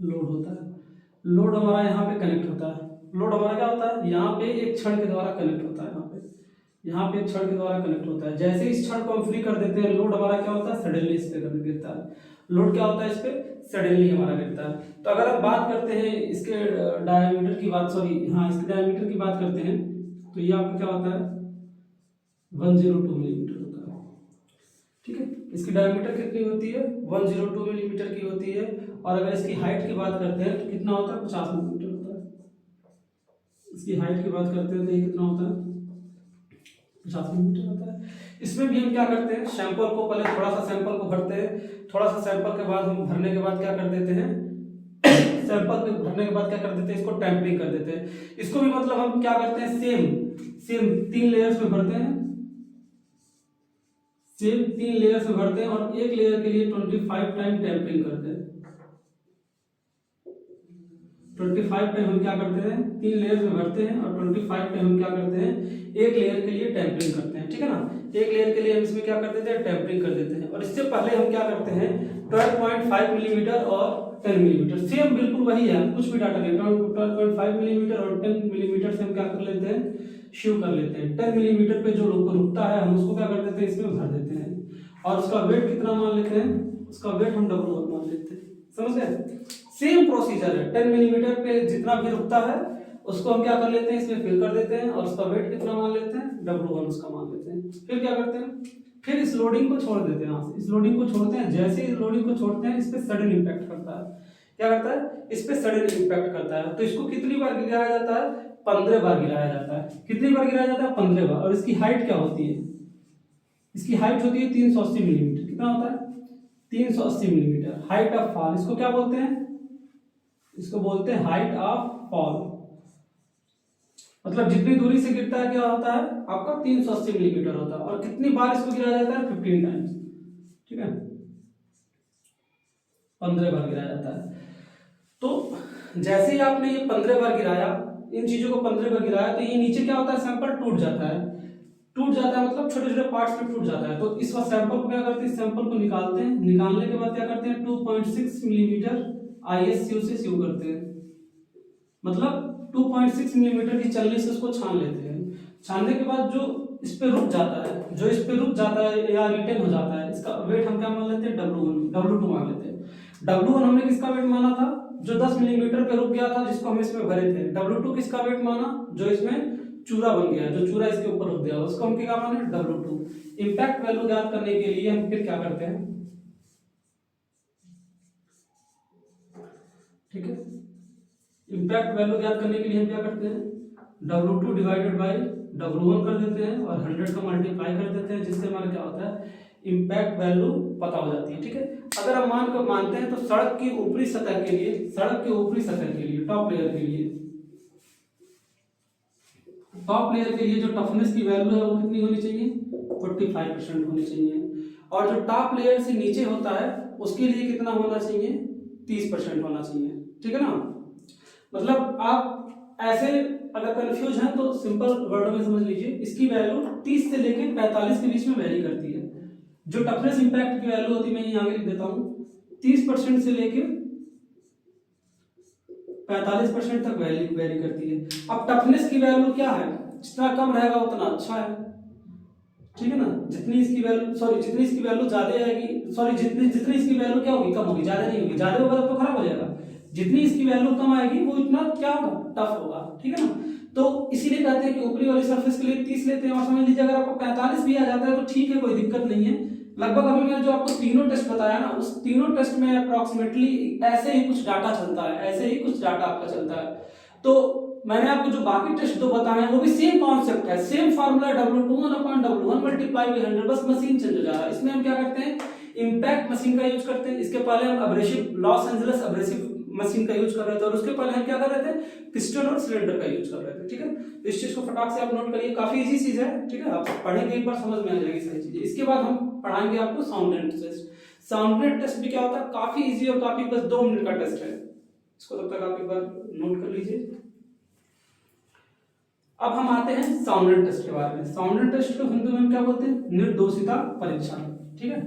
A: लोड होता है। लोड हमारा यहाँ पे कनेक्ट होता है। लोड हमारा क्या होता है, यहाँ पे एक छड़ के द्वारा कनेक्ट होता है यहाँ पे, यहाँ पे एक छड़ के द्वारा कनेक्ट होता है। जैसे इस छड़ को हम फ्री कर देते हैं, लोड हमारा क्या होता है, सडनली इस पे गिरता है। लोड क्या होता है, इस पे सडनली हमारा गिरता है। तो अगर हम बात करते हैं इसके डायमीटर की बात, सॉरी हाँ इसके डायमीटर की बात करते हैं, तो ये आपका क्या होता है 102 मिलीमीटर होता है। ठीक है, इसकी डायमीटर कितनी होती है, 102 मिलीमीटर की होती है। और अगर इसकी हाइट की बात करते हैं तो कितना होता है, 50 मिलीमीटर होता है। इसकी हाइट की बात करते हैं तो ये कितना होता है, 50 मिलीमीटर होता है। इसमें भी हम क्या करते हैं, सैंपल को पहले थोड़ा सा सैंपल को भरते हैं, थोड़ा सा सैंपल के बाद हम भरने के बाद क्या कर देते हैं सैंपल के भरने के बाद क्या कर देते हैं, इसको टेम्परिंग कर देते हैं। इसको भी मतलब हम क्या करते हैं, सेम 3 लेयर्स में भरते हैं, सेम 3 लेयर्स में भरते हैं और एक लेयर के लिए 25 टाइम टेम्परिंग करते हैं। 25 टाइम हम क्या करते हैं, 3 लेयर्स में भरते हैं और 25 टाइम हम क्या करते हैं, एक लेयर के लिए टेम्परिंग करते हैं। ठीक है ना, एक लेयर के लिए हम इसमें क्या कर देते हैं, टेम्परिंग कर देते हैं। और इससे पहले हम क्या करते हैं, 12.5 मिलीमीटर और 10 मिलीमीटर, सेम बिल्कुल वही है, कुछ भी डाटा नहीं, 12.5 मिलीमीटर और 10 मिलीमीटर से हम क्या कर लेते हैं, शिव कर लेते हैं। 10 मिलीमीटर पे जो रुकता है हम उसको क्या कर देते हैं, इसमें भर देते हैं। और उसका वेट कितना मान लेते हैं, उसका वेट हम W1 मान लेते हैं। समझ गए, सेम प्रोसीजर है। 10 मिलीमीटर पे जितना भी रुकता है उसको हम क्या कर लेते हैं, इसमें फिल कर देते हैं और उसका वेट कितना मान लेते हैं, W1 उसका मान लेते हैं। फिर क्या करते हैं, फिर इस लोडिंग को छोड़ देते हैं, यहाँ से इस लोडिंग को छोड़ते हैं। जैसे इस लोडिंग को छोड़ते हैं, इस पे सडन इंपैक्ट करता है। क्या करता है, इस पे सडन इंपैक्ट करता है। तो इसको कितनी बार गिराया जाता है, 15 बार गिराया जाता है। कितनी बार गिराया जाता है, 15 बार। और इसकी हाइट क्या होती है, इसकी हाइट होती है 380 मिलीमीटर। कितना होता है, 380 मिलीमीटर हाइट ऑफ फॉल। इसको क्या बोलते हैं, इसको बोलते हैं हाइट ऑफ फॉल। मतलब जितनी दूरी से गिरता है क्या होता है आपका, 380 मिलीमीटर होता है। और कितनी बार इसको गिराया जाता है, 15 टाइम्स। ठीक है, 15 बार गिराया जाता है। तो जैसे ही आपने ये 15 बार गिराया, इन चीजों को 15 बार गिराया, तो ये नीचे क्या होता है, सैंपल टूट जाता है। टूट जाता है मतलब छोटे छोटे पार्ट्स में टूट जाता है। तो इस वक्त सैंपल को क्या करते हैं, सैंपल को निकालते हैं। निकालने के बाद क्या करते हैं, 2.6 मिलीमीटर ISU से सीव करते हैं। मतलब 2.6 मिलीमीटर की छलनी से उसको छान लेते हैं। छानने के बाद जो इस पे रुक जाता है, जो इस पे रुक जाता है या रिटेन हो जाता है, इसका वेट हम क्या मान लेते हैं, W2 मान लेते हैं। W1 हमने किसका वेट माना था, जो 10 मिलीमीटर पे रुक गया था, जिसको हम इसमें भरे थे। W2 किसका वेट माना, जो इसमें चूरा बन गया, जो चूरा इसके ऊपर रुक गया, उसको हम क्या माने, W2। इंपैक्ट वैल्यू ज्ञात करने के लिए हम फिर क्या करते हैं, ठीक है, इंपैक्ट वैल्यू ज्ञात करने के लिए हम क्या करते हैं, W2 डिवाइडेड बाई W1 कर देते हैं और 100 का मल्टीप्लाई कर देते हैं, जिससे हमारा क्या होता है, इंपैक्ट वैल्यू पता हो जाती है। ठीक है, अगर हम मानते हैं तो सड़क की ऊपरी सतह के लिए, सड़क के ऊपरी सतह के लिए, टॉप लेयर के लिए, टॉप लेयर के लिए जो टफनेस की वैल्यू है वो कितनी होनी चाहिए, 45% होनी चाहिए। और जो टॉप लेयर से नीचे होता है उसके लिए कितना होना चाहिए, 30% होना चाहिए। ठीक है ना, मतलब आप ऐसे अगर कंफ्यूज हैं तो सिंपल वर्ड में समझ लीजिए, इसकी वैल्यू 30 से लेकर 45 के बीच में वेरी करती है। जो टफनेस इंपैक्ट की वैल्यू होती है, मैं यहाँ लिख देता हूँ, 30% से लेकर 45% तक वेरी करती है। अब टफनेस की वैल्यू क्या है, जितना कम रहेगा उतना अच्छा है। ठीक है ना, जितनी इसकी वैल्यू ज्यादा आएगी, सॉरी जितनी इसकी वैल्यू क्या होगी, कम होगी, ज्यादा नहीं होगी। ज्यादा होगा तो खराब हो जाएगा। जितनी इसकी वैल्यू कम आएगी वो इतना क्या होगा, टफ होगा। ठीक है ना, तो इसीलिए कहते हैं कि ऊपरी वाली सरफेस के लिए 30 लेते हैं। और समझ लीजिए अगर आपको 45 भी आ जाता है तो ठीक है, कोई दिक्कत नहीं है। लगभग अभी मैंने जो आपको तीनों टेस्ट बताया ना, उस तीनों टेस्ट में अप्रोक्सीमेटली ऐसे ही कुछ डाटा चलता है, ऐसे ही कुछ डाटा आपका चलता है। तो मैंने आपको जो बाकी टेस्ट दो बताए हैं वो भी सेम कॉन्सेप्ट है, same formula, W21/W1 multiply by 100, बस मशीन चेंज हो जा रहा है। इसमें हम क्या करते हैं, इंपैक्ट मशीन का यूज करते हैं। इसके पहले हम abrasive, Los Angeles abrasive machine का यूज कर रहे थे, और उसके पहले हम क्या कर रहे थे, पिस्टन और सिलेंडर का यूज कर रहे थे। ठीक है, इस चीज को फटाक से आप नोट करिए, काफी इजी चीज है। ठीक है, आप पढ़ेंगे एक बार समझ में आ जाएगी सारी चीजें। इसके बाद हम पढ़ाएंगे आपको साउंड टेस्ट। साउंड टेस्ट भी क्या होता है, काफी इजी और काफी बस 2 मिनट का टेस्ट है। इसको तब तक आप एक बार नोट कर लीजिए। अब हम आते हैं साउंड टेस्ट के बारे में। साउंड टेस्ट को हिंदी में क्या बोलते हैं, निर्दोषिता परीक्षण। ठीक है,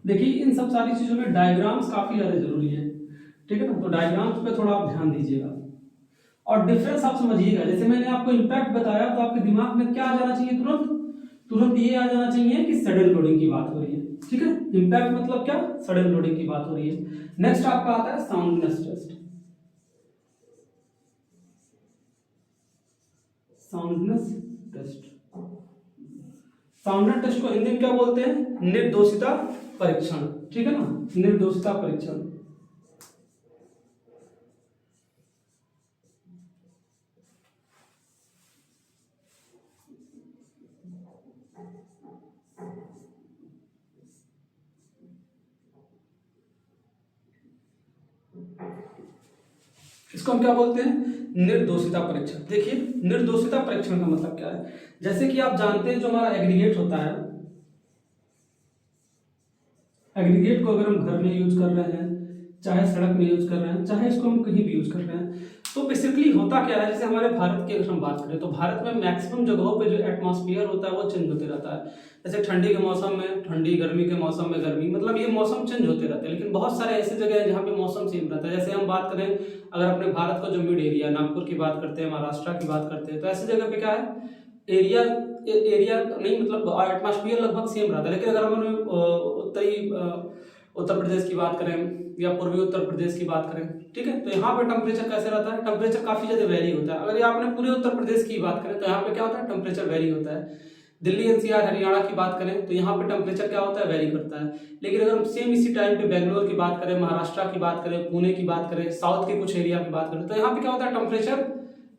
A: देखिए इन सब सारी चीजों में डायग्राम्स काफी ज्यादा जरूरी है। ठीक है ना, तो डायग्राम्स पे थोड़ा आप ध्यान दीजिएगा। और डिफरेंस आप समझिएगा, जैसे मैंने आपको इम्पैक्ट बताया तो आपके दिमाग में क्या आ जाना चाहिए, तुरंत तुरंत ये आ जाना चाहिए कि सडन लोडिंग की बात हो रही है। ठीक है, इम्पैक्ट मतलब क्या, सडन लोडिंग की बात हो रही है। नेक्स्ट आपका आता है soundness test. Soundness test, soundness test को हिंदी में क्या बोलते हैं, निर्दोषिता परीक्षण। ठीक है ना, निर्दोषिता परीक्षण। इसको हम क्या बोलते हैं, निर्दोषिता परीक्षण। देखिए निर्दोषिता परीक्षण का मतलब क्या है, जैसे कि आप जानते हैं जो हमारा एग्रीगेट होता है, एग्रीगेट को अगर हम घर में यूज कर रहे हैं, चाहे सड़क में यूज कर रहे हैं, चाहे इसको हम कहीं भी यूज कर रहे हैं, तो बेसिकली होता क्या है, जैसे हमारे भारत की अगर हम बात करें तो भारत में मैक्सिमम जगहों पे जो एटमॉस्फेयर होता है वो चेंज होते रहता है। जैसे ठंडी के मौसम में ठंडी, गर्मी के मौसम में गर्मी, मतलब ये मौसम चेंज होते रहते हैं। लेकिन बहुत सारे ऐसे जगह हैं जहाँ पे मौसम सेम रहता है। जैसे हम बात करें अगर अपने भारत का जो मिड एरिया, नागपुर की बात करते हैं, महाराष्ट्र की बात करते हैं, तो ऐसी जगह पे क्या है, एरिया एरिया नहीं, मतलब एटमॉस्फेयर लगभग सेम रहता है। लेकिन अगर हम उत्तरी उत्तर प्रदेश की बात करें या पूर्वी उत्तर प्रदेश की बात करें, ठीक है, तो यहाँ पे टेम्परेचर कैसे रहता है, टेम्परेचर काफी ज्यादा वेरी होता है। अगर ये आपने पूरे उत्तर प्रदेश की बात करें तो यहाँ पे क्या होता है, टेम्परेचर वेरी होता है। दिल्ली एनसीआर हरियाणा की बात करें तो यहाँ पे टेम्परेचर क्या होता है, वेरी करता है। लेकिन अगर हम सेम इसी टाइम पे बेंगलोर की बात करें, महाराष्ट्र की बात करें, पुणे की बात करें, साउथ के कुछ एरिया की बात करें, तो यहाँ पे क्या होता है, टेम्परेचर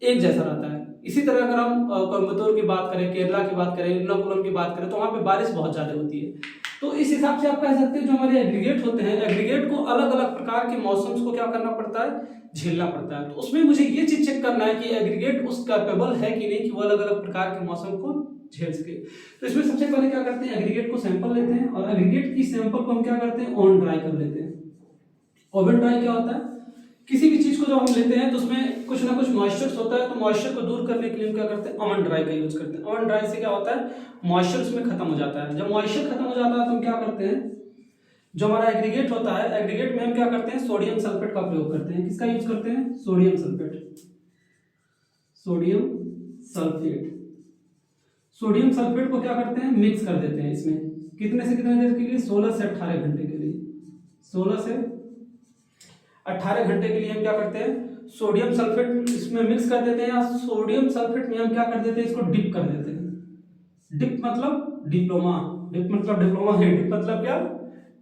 A: एक जैसा रहता है। इसी तरह अगर हम कोयम्बतूर की बात करें, केरला की बात करें, एर्नाकुलम की बात करें, तो वहाँ पे बारिश बहुत ज्यादा होती है। तो इस हिसाब से आप कह सकते हैं जो हमारे एग्रीगेट होते हैं, एग्रीगेट को अलग अलग प्रकार के मौसम्स को क्या करना पड़ता है, झेलना पड़ता है। तो उसमें मुझे ये चीज चेक करना है कि एग्रीगेट उस कैपेबल है कि नहीं कि वो अलग अलग प्रकार के मौसम को झेल सके। तो इसमें सबसे पहले क्या करते हैं, एग्रीगेट को सैंपल लेते हैं और एग्रीगेट की सैंपल को हम क्या करते हैं, ओवन ड्राई कर लेते हैं। ओवन ड्राई क्या होता है, किसी भी चीज को जब हम लेते हैं तो उसमें कुछ ना कुछ मॉइस्चर होता है, तो मॉइस्चर को दूर करने के लिए हम क्या करते हैं, ओवन ड्राई का यूज करते हैं। ओवन ड्राई से क्या होता है, मॉइस्चर उसमें खत्म हो जाता है। जब मॉइस्चर खत्म हो जाता है तो हम क्या करते हैं, जो हमारा एग्रीगेट होता है, एग्रीगेट में हम क्या करते हैं, सोडियम सल्फेट का प्रयोग करते हैं। किसका यूज करते हैं, sodium sulphate, sodium sulphate. Sodium sulphate को क्या करते हैं, मिक्स कर देते हैं इसमें। कितने से कितने देर के लिए, 16 से 18 घंटे के लिए। 16 से 18 घंटे के लिए हम क्या करते हैं, सोडियम सल्फेट इसमें मिक्स कर देते हैं, या सोडियम सल्फेट में हम क्या कर देते हैं, इसको डिप कर देते हैं। डिप मतलब डिप्लोमा, डिप मतलब डिप्लोमा है, डिप मतलब क्या,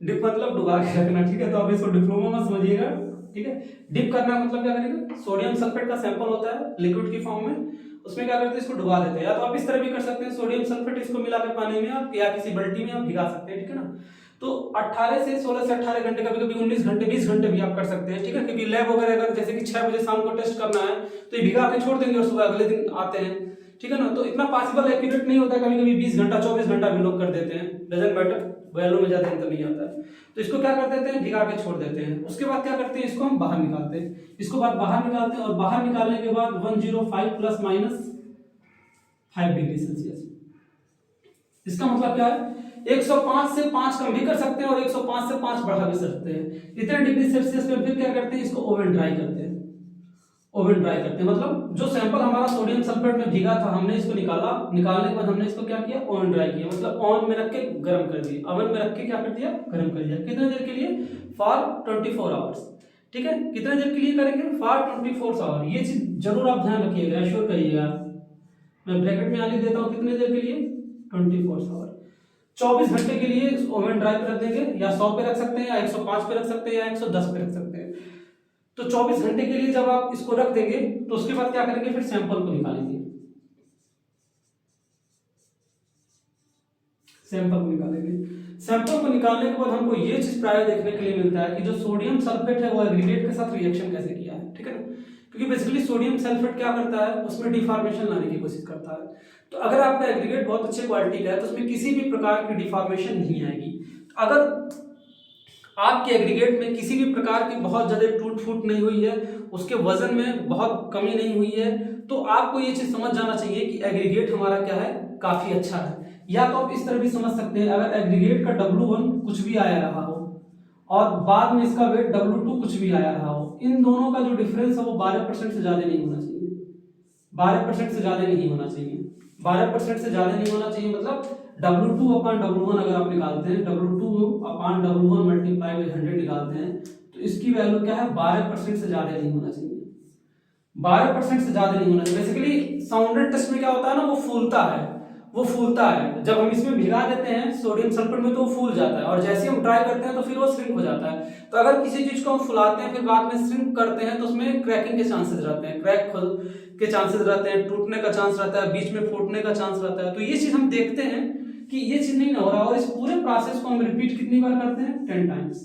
A: डिप मतलब डुबा के रखना। ठीक है, तो आप इसको डिप्लोमा मत समझिएगा। ठीक है, डिप करना मतलब क्या करेंगे, सोडियम सल्फेट का सैंपल होता है लिक्विड की फॉर्म में, उसमें क्या करते हैं, इसको डुबा देते हैं। या तो आप इस तरह भी कर सकते हैं, सोडियम सल्फेट इसको मिला के पानी में आप या किसी बल्टी में आप भिगा सकते हैं। ठीक है ना, तो 18 से 16 से 18 घंटे, कभी कभी 19 घंटे 20 घंटे भी आप कर सकते हैं। ठीक है, क्योंकि लैब वगैरह अगर जैसे कि 6 बजे शाम को टेस्ट करना है तो ये भिगा के छोड़ देंगे और सुबह अगले दिन आते हैं। ठीक है ना, तो इतना पॉसिबल एक्यूरेट नहीं होता, कभी कभी 20 घंटा 24 घंटा भी लोग कर देते हैं, डजंट मैटर, वैल्यू में ज्यादा अंतर नहीं आता है। तो इसको क्या कर देते हैं, भिगा के छोड़ देते हैं। उसके बाद क्या करते हैं, इसको हम बाहर निकालते हैं। इसको बाद बाहर निकालते हैं और बाहर निकालने के बाद 105 प्लस माइनस 5 डिग्री सेल्सियस। इसका मतलब क्या है, 105 से 5 कम भी कर सकते हैं और 105 से 5 बढ़ा भी सकते हैं। इतने डिग्री सेल्सियस पे फिर क्या करते हैं, इसको ओवन ड्राई करते हैं। ओवन ड्राई करते हैं मतलब जो सैंपल हमारा सोडियम सल्फेट में भीगा था, हमने इसको निकाला, निकालने के बाद हमने इसको क्या किया, ओवन ड्राई किया, मतलब ओवन में रख के गर्म कर दिया, ओवन में रख के क्या कर दिया, गर्म कर दिया। कितने देर के लिए, फॉर 24 आवर्स। ठीक है, कितने देर के लिए करेंगे, फॉर 24 आवर। ये चीज जरूर आप ध्यान रखिएगा, एश्योर करिएगा। मैं ब्रैकेट में आगे देता हूं, कितने देर के लिए, 24 आवर। 24 घंटे के लिए ओवन ड्राई पे रख देंगे, या 100 पे रख सकते हैं, या 105 पे रख सकते हैं, या 110 पे रख सकते हैं। तो 24 घंटे के लिए जब आप इसको रख देंगे तो उसके बाद क्या करेंगे, फिर सैंपल को निकालेंगे। सैंपल को निकालेंगे। सैंपल को निकालने के बाद हमको ये चीज प्राय देखने के लिए मिलता है कि जो सोडियम सल्फेट है वो एग्रीगेट के साथ रिएक्शन कैसे किया है। ठीक है ना, क्योंकि बेसिकली सोडियम सल्फेट क्या करता है, उसमें डिफॉर्मेशन लाने की कोशिश करता है। तो अगर आपका एग्रीगेट बहुत अच्छे क्वालिटी का है तो उसमें किसी भी प्रकार की डिफॉर्मेशन नहीं आएगी। अगर आपके एग्रीगेट में किसी भी प्रकार की बहुत ज्यादा टूट फूट नहीं हुई है, उसके वजन में बहुत कमी नहीं हुई है, तो आपको ये चीज समझ जाना चाहिए कि एग्रीगेट हमारा क्या है, काफी अच्छा है। या तो आप इस तरह भी समझ सकते हैं, अगर एग्रीगेट का W1 कुछ भी आया रहा हो और बाद में इसका वेट W2 कुछ भी आया रहा हो, इन दोनों का जो डिफरेंस है वो 12% से ज्यादा नहीं होना चाहिए। 12% से ज़्यादा नहीं होना चाहिए। 12% से ज़्यादा नहीं होना चाहिए मतलब W2/W1 अगर आप निकालते हैं, W2/W1 मल्टीप्लाई बाई 100 निकालते हैं तो इसकी वैल्यू क्या है, 12% से ज़्यादा नहीं होना चाहिए। 12% से ज़्यादा नहीं होना चाहिए। बेसिकली साउंडेड टेस्ट में क्या होता है ना, वो फूलता है। जब हम इसमें भिगा देते हैं सोडियम सल्फेट में तो वो फूल जाता है, और जैसे हम ट्राई करते हैं तो फिर वो श्रिंक हो जाता है। तो अगर किसी चीज को हम फुलाते हैं फिर बाद में श्रिंक करते हैं तो उसमें क्रैकिंग के चांसेस रहते हैं, क्रैक के चांसेस रहते हैं, टूटने का चांस रहता है, बीच में फूटने का चांस रहता है। तो ये चीज हम देखते हैं कि ये चीज नहीं हो रहा, और इस पूरे प्रोसेस को हम रिपीट कितनी बार करते हैं, 10 टाइम्स।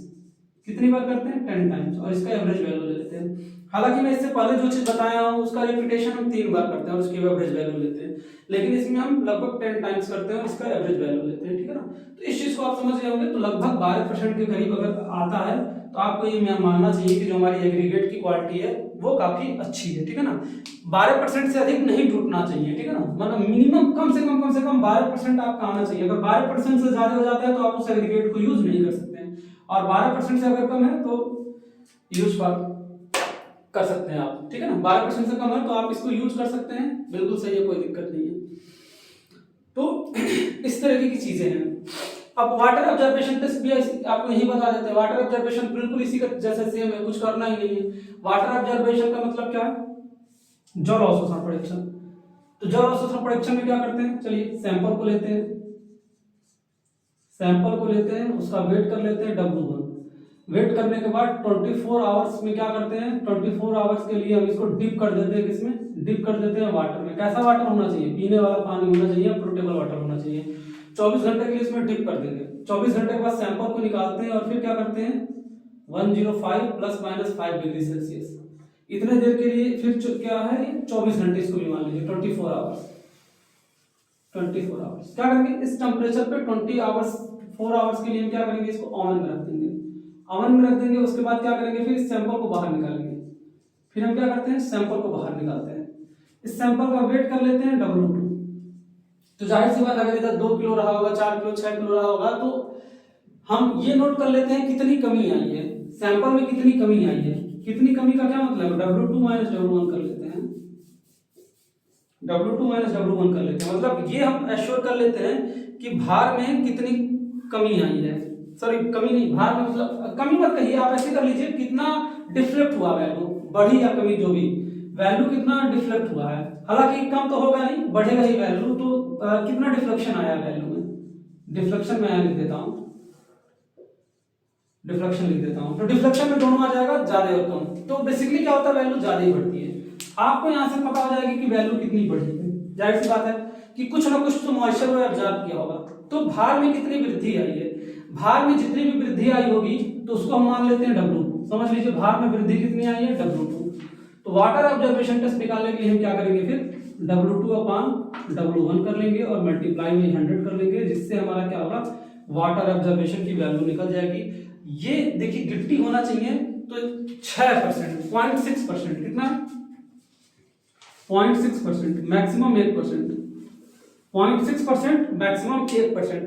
A: कितनी बार करते हैं, 10 टाइम्स, और इसका एवरेज वैल्यू ले लेते हैं। हालांकि मैं इससे पहले जो चीज बताया हूं उसका रिपीटेशन हम 3 बार करते हैं और उसकी एवरेज वैल्यू लेते हैं, लेकिन इसमें हम लगभग 10 टाइम्स करते हैं और इसका एवरेज वैल्यू लेते हैं, ठीक है ना। तो इस चीज को आप समझ गए होंगे। तो लगभग 12% के करीब अगर आता है तो आपको ये मानना चाहिए कि जो हमारी एग्रीगेट की क्वालिटी है वो काफी अच्छी है, ठीक है ना। 12% से अधिक नहीं टूटना चाहिए, ठीक है ना, मतलब मिनिमम कम से कम 12% आपका आना चाहिए। अगर 12% से ज्यादा हो जाता है तो आप उस एग्रीगेट को यूज नहीं कर सकते हैं, और 12% से अगर कम है तो यूज कर सकते हैं आप, ठीक है ना। 12% से कम है तो आप इसको यूज कर सकते हैं, बिल्कुल सही है, कोई दिक्कत नहीं है। तो इस तरीके की चीजें हैं। अब वाटर ऑब्जर्वेशन टेस्ट भी आपको यही बता देते हैं। वाटर ऑब्जर्वेशन बिल्कुल इसी का जैसे सेम है, कुछ करना ही नहीं है। वाटर ऑब्जर्वेशन का मतलब क्या है, जल अवशोषण परीक्षण। तो जल अवशोषण परीक्षण में क्या करते हैं, चलिए सैंपल को लेते हैं, उसका वेट कर लेते हैं W1। वेट करने के बाद 24 आवर्स में क्या करते हैं, 24 आवर्स के लिए हम इसको डिप कर देते हैं, किसमें, डिप कर देते हैं वाटर में। कैसा वाटर होना चाहिए, पीने वाला पानी होना चाहिए, पोर्टेबल वाटर होना चाहिए। 24 घंटे के लिए इसमें डिप कर देंगे। 24 घंटे के बाद सैंपल को निकालते हैं और फिर क्या करते हैं 105 ± 5 डिग्री सेल्सियस इतने देर के लिए, फिर क्या है 24 घंटे इसको भी मान लीजिए, 24 आवर्स क्या करेंगे, इस टेम्परेचर पे 4 आवर्स के लिए हम क्या करेंगे, इसको ओवन में रख देंगे। उसके बाद क्या करेंगे, फिर इस सैंपल को बाहर निकालेंगे। फिर हम क्या करते हैं, सैंपल को बाहर निकालते हैं। इस सैंपल का वेट कर लेते हैं W2। तो जाहिर सी बात अगर इधर 2 किलो रहा होगा, 4 किलो, 6 किलो रहा होगा, तो हम ये नोट कर लेते हैं कितनी कमी आई है, सैंपल में कितनी कमी आई है। कितनी कमी का क्या मतलब, W2 - W1 कर लेते हैं, W2 - W1 कर लेते हैं। मतलब ये हम एश्योर कर लेते हैं कि भार में कितनी कमी आई है, सॉरी कमी नहीं, भार में मतलब कमी मत कहिए, आप ऐसे कर लीजिए कितना डिफ्लेक्ट हुआ वैल्यू, बढ़ी या कमी जो भी वैल्यू कितना डिफ्लेक्ट हुआ है। हालांकि कम तो होगा नहीं, बढ़ेगा ही वैल्यू, तो कितना डिफ्लेक्शन आया वैल्यू में, डिफ्लेक्शन में लिख देता हूं, तो डिफ्लेक्शन में दोनों आ जाएगा, ज्यादा और कम। तो बेसिकली क्या होता है, वैल्यू ज्यादा ही बढ़ती है। आपको यहां से पता हो जाएगी कि वैल्यू कितनी बढ़ी है। जाहिर सी बात है कि कुछ ना कुछ तो मॉइस्चर में ऑब्जर्व किया होगा। तो भार में कितनी वृद्धि आई है, भार में जितनी भी वृद्धि आई होगी तो उसको हम मान लेते हैं W2। समझ लीजिए भार में वृद्धि कितनी आई है, W2। तो वाटर ऑब्जर्वेशन टेस्ट निकालने के लिए हम क्या करेंगे, फिर W2/W1 कर लेंगे और मल्टीप्लाई में 100 कर लेंगे, जिससे हमारा क्या होगा, वाटर ऑब्जर्वेशन की वैल्यू निकल जाएगी। ये देखिए गिट्टी होना चाहिए तो 6%, 0.6%, कितना 0.6%, मैक्सिमम 1%, 0.6%, मैक्सिमम 1%।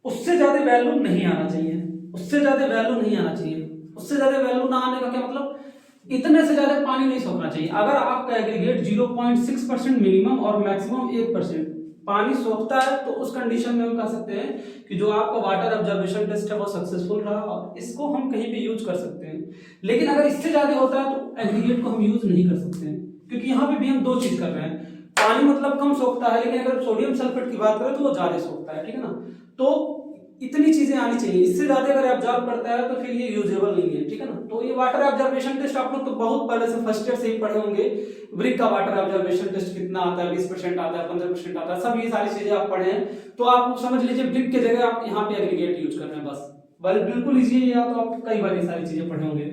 A: उससे ज्यादा वैल्यू नहीं आना चाहिए, उससे ज्यादा वैल्यू ना आने का क्या मतलब, इतने से ज्यादा पानी नहीं सोखना चाहिए। अगर आपका एग्रीगेट 0.6% मिनिमम और मैक्सिमम 1% पानी सोखता है तो उस कंडीशन में हम कह सकते हैं कि जो आपका वाटर ऑब्जर्वेशन टेस्ट है वो सक्सेसफुल रहा और इसको हम कहीं भी यूज कर सकते हैं। लेकिन अगर इससे ज्यादा होता है तो एग्रीगेट को हम यूज नहीं कर सकते हैं, क्योंकि यहाँ पे भी हम दो चीज कर रहे हैं। पानी मतलब कम सोखता है, लेकिन अगर सोडियम सल्फेट की बात करें तो वो ज्यादा सोखता है, ठीक है ना। तो इतनी चीजें आनी चाहिए, इससे ज्यादा अगर ऑब्जर्व करता है तो फिर ये यूजेबल नहीं है, ठीक है ना। तो ये वाटर ऑब्जर्वेशन टेस्ट आप लोग तो बहुत पहले से फर्स्ट ईयर से ही पढ़े होंगे। ब्रिक का वाटर ऑब्जर्वेशन टेस्ट कितना आता है, 20% आता है, 15% आता है, सब ये सारी चीजें आप पढ़े हैं। तो आप समझ लीजिए ब्रिक की जगह आप यहाँ पे एग्रीगेट यूज कर रहे हैं, बस बिल्कुल इजी है। या तो आप कई बार ये सारी चीजें पढ़े होंगे।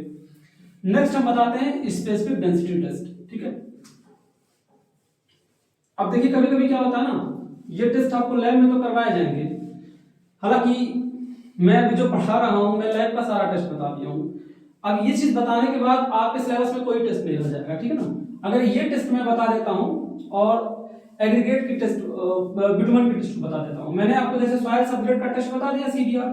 A: नेक्स्ट हम बताते हैं स्पेसिफिक डेंसिटी टेस्ट, ठीक है। अब देखिए कभी कभी क्या होता है ना, ये टेस्ट आपको लैब में तो करवाए जाएंगे। हालांकि मैं अभी जो पढ़ा रहा हूं मैं लैब का सारा टेस्ट बता दिया हूं। अब ये चीज बताने के बाद आपके सिलेबस में कोई टेस्ट नहीं हो जाएगा, ठीक है ना। अगर ये टेस्ट मैं बता देता हूं और एग्रीगेट की टेस्ट, बिटुमेन की टेस्ट बता देता हूं। मैंने आपको जैसे सॉइल सब्जेक्ट का टेस्ट बता दिया CBR,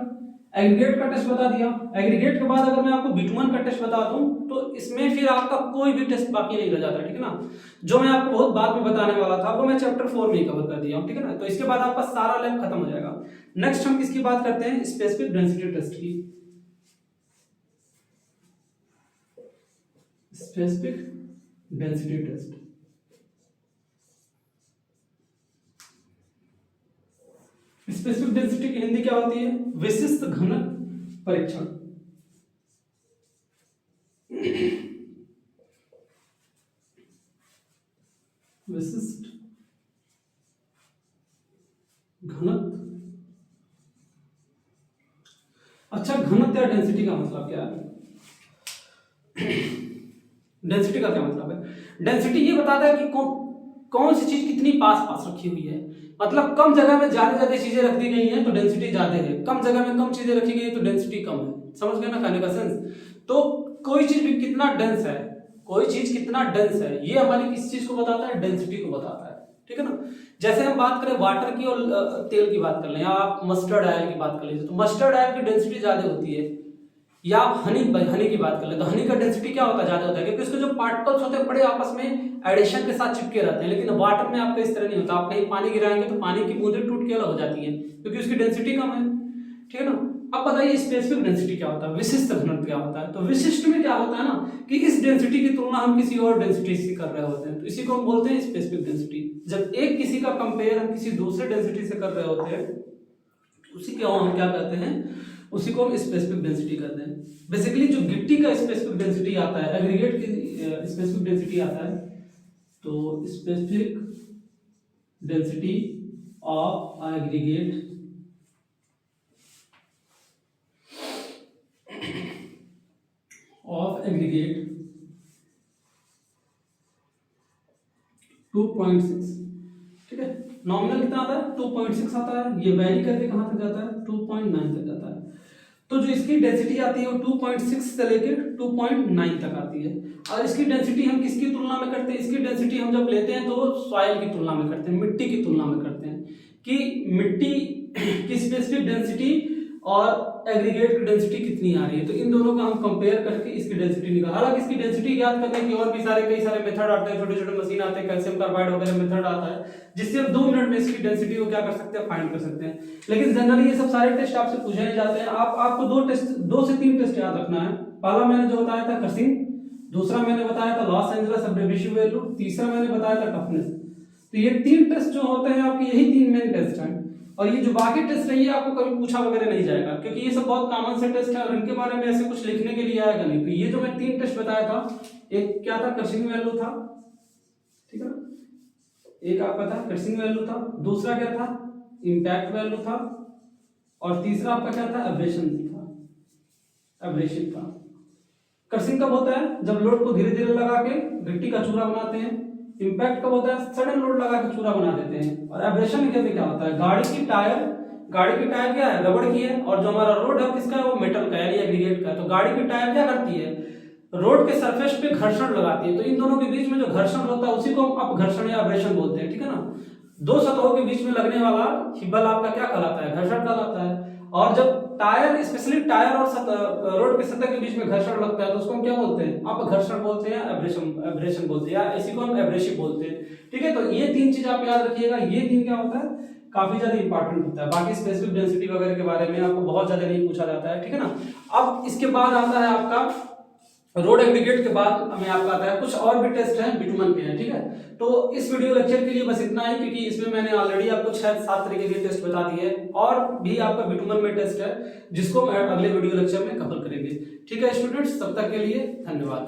A: एग्रीगेट का टेस्ट बता दिया। एग्रीगेट के बाद अगर मैं आपको बिटुमन का टेस्ट बता दूं तो इसमें फिर आपका कोई भी टेस्ट बाकी नहीं रह जाता, ठीक है ना। जो मैं आपको बहुत बाद में बताने वाला था वो मैं चैप्टर 4 में ही कवर कर दिया हूं, ठीक है ना। तो इसके बाद आपका सारा लैब खत्म हो जाएगा। नेक्स्ट हम किसकी बात करते हैं, स्पेसिफिक डेंसिटी टेस्ट की। Specific density test, specific density की हिंदी क्या होती है, विशिष्ट घनत्व परीक्षण। विशिष्ट घनत्व। अच्छा, घनत्व या डेंसिटी का मतलब क्या है? डेंसिटी का क्या मतलब है? डेंसिटी ये बताता है कि कौन सी चीज कितनी पास पास रखी हुई है। मतलब कम जगह में ज्यादा चीजें रख दी गई हैं तो डेंसिटी ज्यादा है, कम जगह में कम चीजें रखी गई तो डेंसिटी कम है। समझ गए ना कहने का सेंस? तो कोई चीज भी कितना डेंस है, कोई चीज कितना डेंस है, ये हमारी किस चीज को बताता है, डेंसिटी को बताता है, ठीक है ना। जैसे हम बात करें वाटर की और तेल की बात कर लें, या आप मस्टर्ड ऑयल की बात कर लीजिए, तो मस्टर्ड ऑयल की डेंसिटी ज्यादा होती है। या आप हनी की बात कर ले तो हनी का डेंसिटी क्या होता है, ज्यादा होता है, क्योंकि उसके जो पार्टिकल्स होते हैं बड़े आपस में एडिशन के साथ चिपके रहते हैं। लेकिन वाटर में आपका इस तरह नहीं होता, आप कहीं पानी गिराएंगे तो पानी की बूंदें टूट के अलग हो जाती है क्योंकि उसकी डेंसिटी कम है, ठीक है ना। अब बताइए स्पेसिफिक डेंसिटी क्या होता है, विशिष्ट घनत्व क्या होता है। तो विशिष्ट में क्या होता है ना कि इस डेंसिटी की तुलना हम किसी और डेंसिटी से कर रहे होते हैं, तो इसी को हम बोलते हैं स्पेसिफिक डेंसिटी। जब एक किसी का कंपेयर हम किसी दूसरे डेंसिटी से कर रहे होते हैं उसी को हम क्या कहते हैं, उसी को हम स्पेसिफिक डेंसिटी कहते हैं। बेसिकली जो गिट्टी का स्पेसिफिक डेंसिटी आता है, एग्रीगेट की स्पेसिफिक डेंसिटी आता है, तो specific density of aggregate aggregate 2.6, ठीक है। नॉमिनल कितना आता है, 2.6 आता है। ये वैरी करके कहां तक जाता है, 2.9 तक जाता है। तो जो इसकी डेंसिटी आती है वो 2.6 से लेकर 2.9 तक आती है। और इसकी डेंसिटी हम किसकी तुलना में करते हैं, इसकी डेंसिटी हम जब लेते हैं तो सॉइल की तुलना में करते हैं, मिट्टी की तुलना में करते हैं कि मिट्टी की स्पेसिफिक डेंसिटी और एग्रीगेट की डेंसिटी कितनी आ रही है। तो इन दोनों का हम कंपेयर करके इसकी डेंसिटी निकाल। हालांकि इसकी डेंसिटी ज्ञात करने की और भी कई सारे मेथड आते हैं, छोटे छोटे मशीन आते हैं, कैल्शियम कार्बाइड वगैरह मेथड आता है जिससे हम 2 मिनट में इसकी डेंसिटी को क्या कर सकते हैं, फाइंड कर सकते हैं। लेकिन जनरली ये सब सारे टेस्ट आपसे पूछे नहीं जाते हैं। आपको 2 से 3 टेस्ट याद रखना है। पहला मैंने जो बताया था क्रशिंग, दूसरा मैंने बताया था लॉस एंजलस एब्रेविएशन वैल्यू, तीसरा मैंने बताया था टफनेस। तो ये 3 टेस्ट जो होते हैं आपके, यही 3 मेन टेस्ट हैं। और ये जो बाकी टेस्ट है ये आपको कभी पूछा वगैरह नहीं जाएगा क्योंकि ये सब बहुत कॉमन से टेस्ट है और इनके बारे में ऐसे कुछ लिखने के लिए आएगा नहीं। तो ये जो मैं 3 टेस्ट बताया था, एक क्या था, क्रशिंग वैल्यू था, ठीक है ना, एक आपका था क्रशिंग वैल्यू था, दूसरा क्या था, इंपैक्ट वैल्यू था, और तीसरा आपका क्या था, एब्रेशन था, एब्रेशन था। क्रशिंग कब होता है, जब लोड को धीरे धीरे लगा के गिट्टी का चूरा बनाते हैं। इंपैक्ट कब होता है, सडन लोड लगा के चूरा बना देते हैं। और एब्रेशन क्या होता है, गाड़ी की टायर क्या है, रबड़ की है, और जो हमारा रोड है किसका है, वो मेटल का है, यानी एग्रीगेट का है। तो गाड़ी की टायर क्या करती है, रोड के सरफेस पे घर्षण लगाती है। तो इन दोनों के बीच में जो घर्षण होता है उसी को हम अपघर्षण या एब्रेशन बोलते हैं, ठीक है ना। 2 सतहों के बीच में लगने वाला बल आपका क्या कहलाता है, घर्षण कहलाता है। और जब टायर, स्पेशली टायर और रोड के सतह के बीच में घर्षण लगता है तो उसको हम क्या बोलते हैं, अपघर्षण बोलते हैं, एब्रेशन बोलते हैं, या इसी को हम एब्रेसिव बोलते हैं, ठीक है। तो ये 3 चीज आप याद रखिएगा। ये 3 क्या होता है, काफी ज्यादा इंपॉर्टेंट होता है। बाकी स्पेसिफिक डेंसिटी वगैरह के बारे में आपको बहुत ज्यादा नहीं पूछा जाता है, ठीक है ना। अब इसके बाद आता है आपका रोड एग्रीगेट के बाद हमें आपका आता है कुछ और भी टेस्ट हैं, बिटुमन के हैं, ठीक है। तो इस वीडियो लेक्चर के लिए बस इतना ही, क्योंकि इसमें मैंने ऑलरेडी आपको 6-7 तरीके के टेस्ट बता दिए हैं, और भी आपका बिटुमन में टेस्ट है जिसको मैं अगले वीडियो लेक्चर में कवर करेंगे, ठीक है स्टूडेंट्स। तब तक के लिए धन्यवाद।